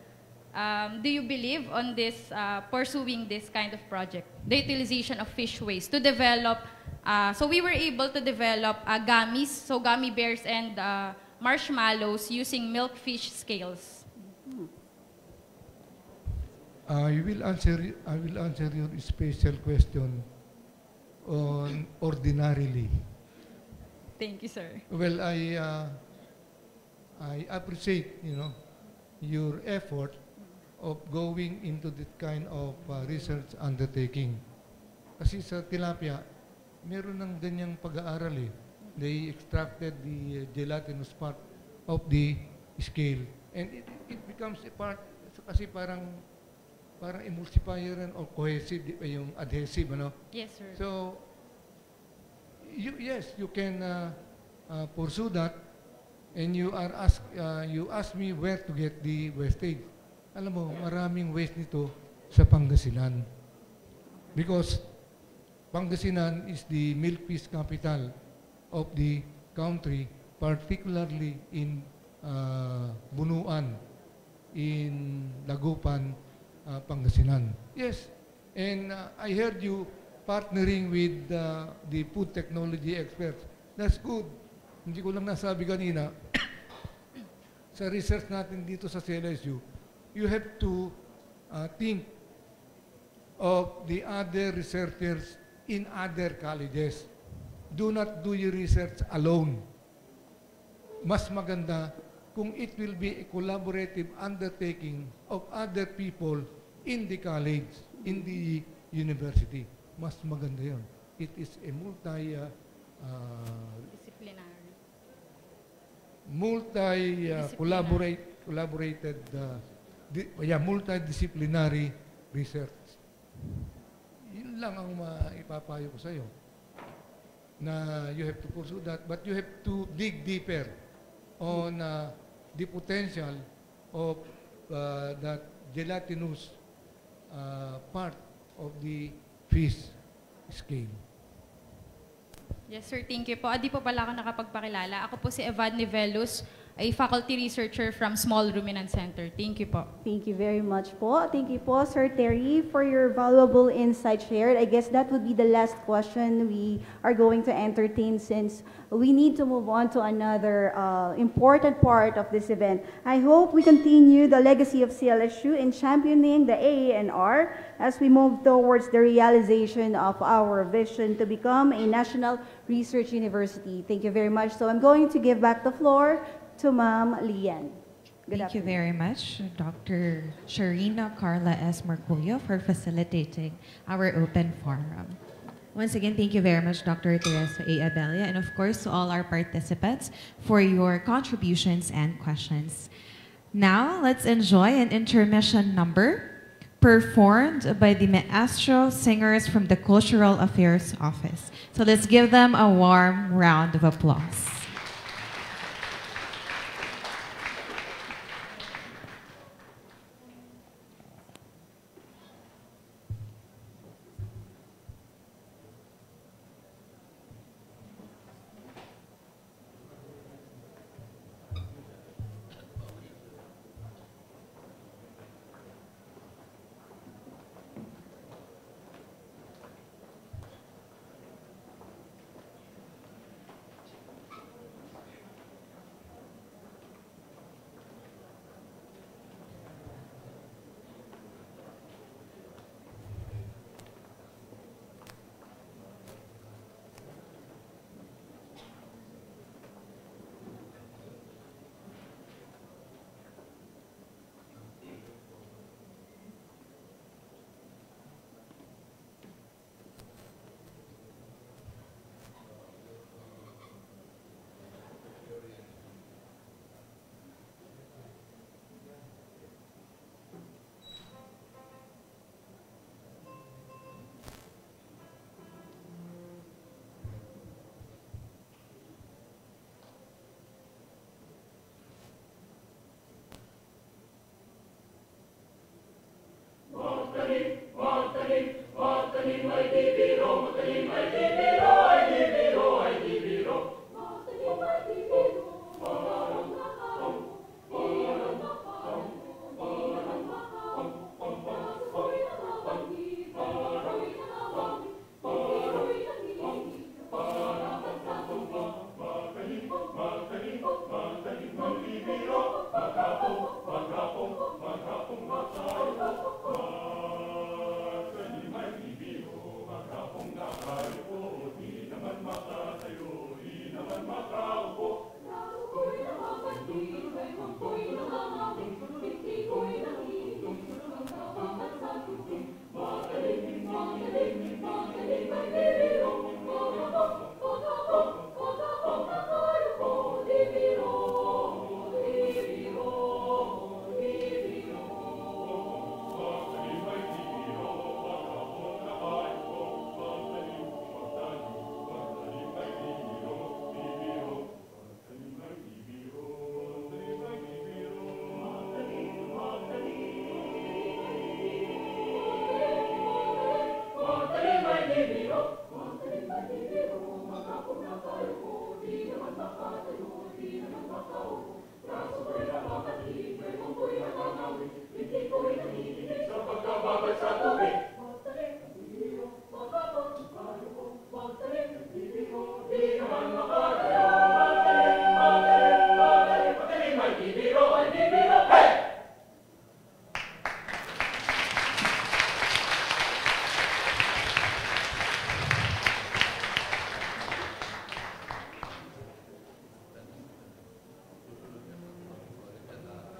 Speaker 9: do you believe on this pursuing this kind of project, the utilization of fish waste to develop? So we were able to develop gummies, so gummy bears and marshmallows using milkfish scales.
Speaker 3: I will answer your special question on ordinarily.
Speaker 9: Thank you, sir.
Speaker 3: Well, I appreciate, your effort of going into that kind of research undertaking. Kasi sa tilapia, meron ng ganyang pag-aaral eh. They extracted the gelatinous part of the scale, and it becomes a part, kasi parang emulsifier or cohesive, yung adhesive, ano?
Speaker 9: Yes, sir.
Speaker 3: So, yes, you can pursue that, and you ask me where to get the wastage. Alam mo, maraming waste nito sa Pangasinan. Because Pangasinan is the milkfish capital of the country, particularly in Bunuan, in Dagupan, Pangasinan. Yes, and I heard you partnering with the food technology experts. That's good. Hindi ko lang nasabi kanina, sa research natin dito sa CLSU, you have to think of the other researchers in other colleges. Do not do your research alone. Mas maganda kung it will be a collaborative undertaking of other people in the college, in the university. Mas maganda yun. It is a multidisciplinary research. Yun lang ang maipapayo ko sa iyo. Na you have to pursue that, but you have to dig deeper on the potential of that gelatinous part of the fish scale.
Speaker 9: Yes, sir. Thank you po. Di po pala ako nakapagpakilala. Ako po si Evan Nivelos, a faculty researcher from Small Ruminant Center. Thank you po.
Speaker 4: Thank you very much po. Thank you po, Sir Terry, for your valuable insight shared. I guess that would be the last question we are going to entertain, since we need to move on to another important part of this event. I hope we continue the legacy of CLSU in championing the AANR as we move towards the realization of our vision to become a national research university. Thank you very much. So I'm going to give back the floor to Ma'am Lian.
Speaker 1: Thank you very much, Dr. Sharina Carla S. Merculio, for facilitating our open forum. Once again, thank you very much, Dr. Teresa A. Abelia, and of course to all our participants for your contributions and questions. Now, let's enjoy an intermission number performed by the Maestro Singers from the Cultural Affairs Office. So let's give them a warm round of applause.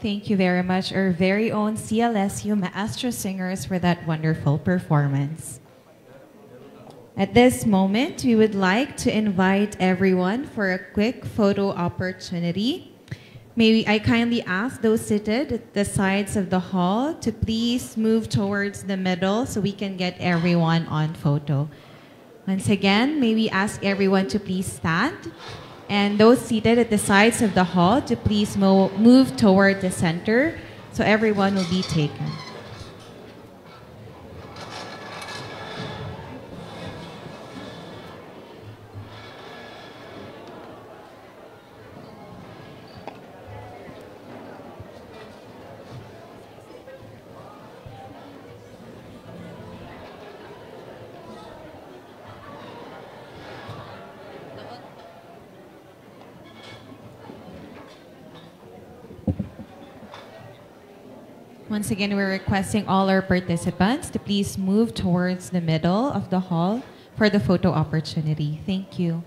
Speaker 1: Thank you very much, our very own CLSU Maestro Singers, for that wonderful performance. At this moment, we would like to invite everyone for a quick photo opportunity. I kindly ask those seated at the sides of the hall to please move towards the middle so we can get everyone on photo. Once again, may we ask everyone to please stand, and those seated at the sides of the hall to please move toward the center so everyone will be taken. Once again, we're requesting all our participants to please move towards the middle of the hall for the photo opportunity. Thank you.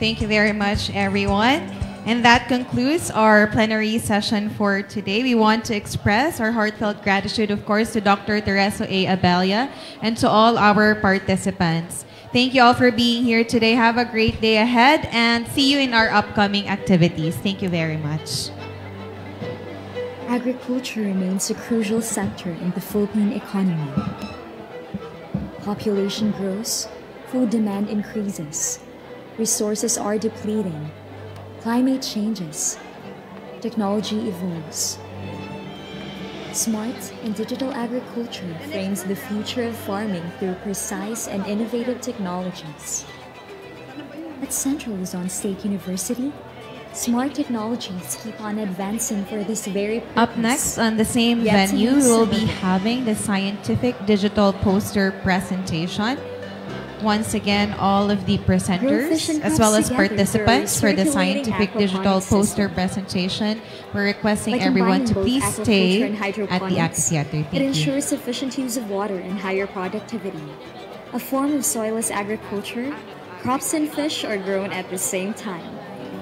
Speaker 1: Thank you very much, everyone. And that concludes our plenary session for today. We want to express our heartfelt gratitude, of course, to Dr. Tereso A. Abella and to all our participants. Thank you all for being here today. Have a great day ahead and see you in our upcoming activities. Thank you very much.
Speaker 10: Agriculture remains a crucial sector in the Philippine economy. Population grows, food demand increases, resources are depleting, climate changes, technology evolves. Smart and digital agriculture frames the future of farming through precise and innovative technologies. At Central Luzon State University, smart technologies keep on advancing for this very purpose.
Speaker 1: Up next, on the same venue, we will be having the scientific digital poster presentation. Once again, all of the presenters, as well as participants for the scientific digital poster presentation, we're requesting everyone to please stay at the amphitheater. Thank you.
Speaker 10: It ensures efficient use of water and higher productivity. A form of soilless agriculture, crops and fish are grown at the same time.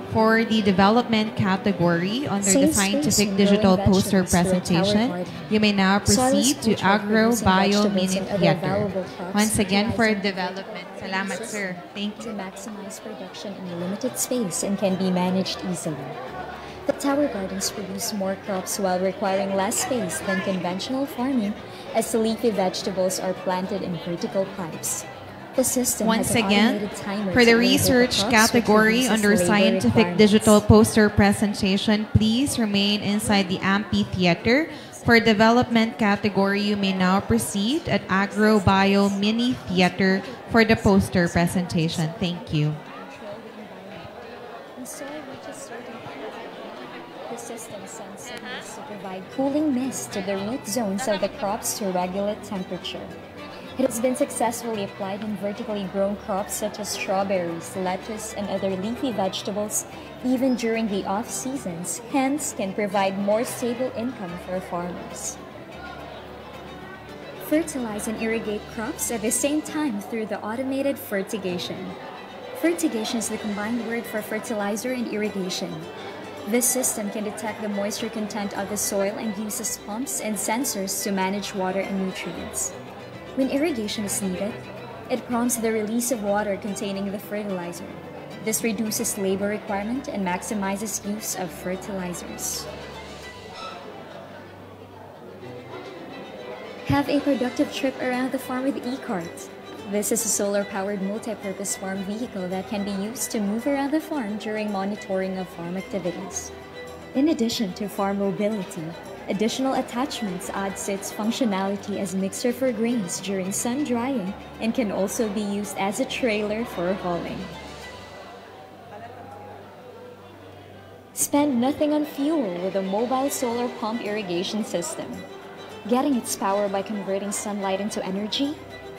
Speaker 1: For the development category under the scientific digital poster presentation, you may now proceed to Agro Bio Mini Theater. Once again, for development. Salamat, sir. Thank you.
Speaker 10: To maximize production in a limited space and can be managed easily. The tower gardens produce more crops while requiring less space than conventional farming, as the leafy vegetables are planted in vertical pipes. The system
Speaker 1: Once
Speaker 10: has an
Speaker 1: again,
Speaker 10: automated timer
Speaker 1: for the
Speaker 10: to label
Speaker 1: research
Speaker 10: crops,
Speaker 1: category
Speaker 10: which
Speaker 1: under
Speaker 10: reduces labor
Speaker 1: scientific
Speaker 10: requirements.
Speaker 1: digital poster presentation, please remain inside the amphitheater. For development category, you may now proceed at Agro Bio Mini Theater for the poster presentation. Thank you.
Speaker 10: The system sends signals to provide cooling mist to the root zones of the crops to regulate temperature. It has been successfully applied in vertically grown crops such as strawberries, lettuce, and other leafy vegetables, even during the off-seasons, hence can provide more stable income for farmers. Fertilize and irrigate crops at the same time through the automated fertigation. Fertigation is the combined word for fertilizer and irrigation. This system can detect the moisture content of the soil and uses pumps and sensors to manage water and nutrients. When irrigation is needed, it prompts the release of water containing the fertilizer. This reduces labor requirement and maximizes use of fertilizers. Have a productive trip around the farm with eCart. This is a solar-powered multi-purpose farm vehicle that can be used to move around the farm during monitoring of farm activities. In addition to farm mobility, additional attachments adds to its functionality as mixer for grains during sun drying and can also be used as a trailer for hauling. Spend nothing on fuel with a mobile solar pump irrigation system. Getting its power by converting sunlight into energy,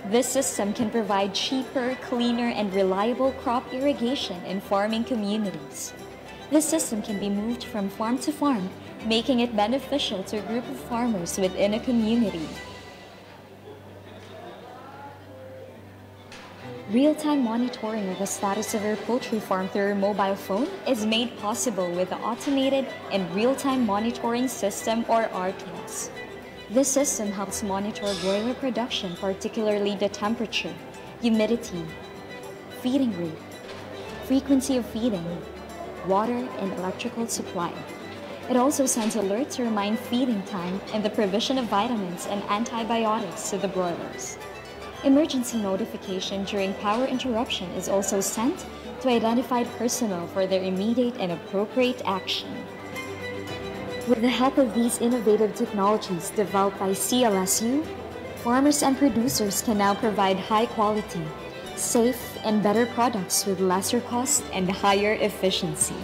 Speaker 10: this system can provide cheaper, cleaner, and reliable crop irrigation in farming communities. This system can be moved from farm to farm, making it beneficial to a group of farmers within a community. Real-time monitoring of the status of your poultry farm through your mobile phone is made possible with the Automated and Real-Time Monitoring System, or RTOS. This system helps monitor broiler production, particularly the temperature, humidity, feeding rate, frequency of feeding, water, and electrical supply. It also sends alerts to remind feeding time and the provision of vitamins and antibiotics to the broilers. Emergency notification during power interruption is also sent to identified personnel for their immediate and appropriate action. With the help of these innovative technologies developed by CLSU, farmers and producers can now provide high quality, safe, and better products with lesser cost and higher efficiency.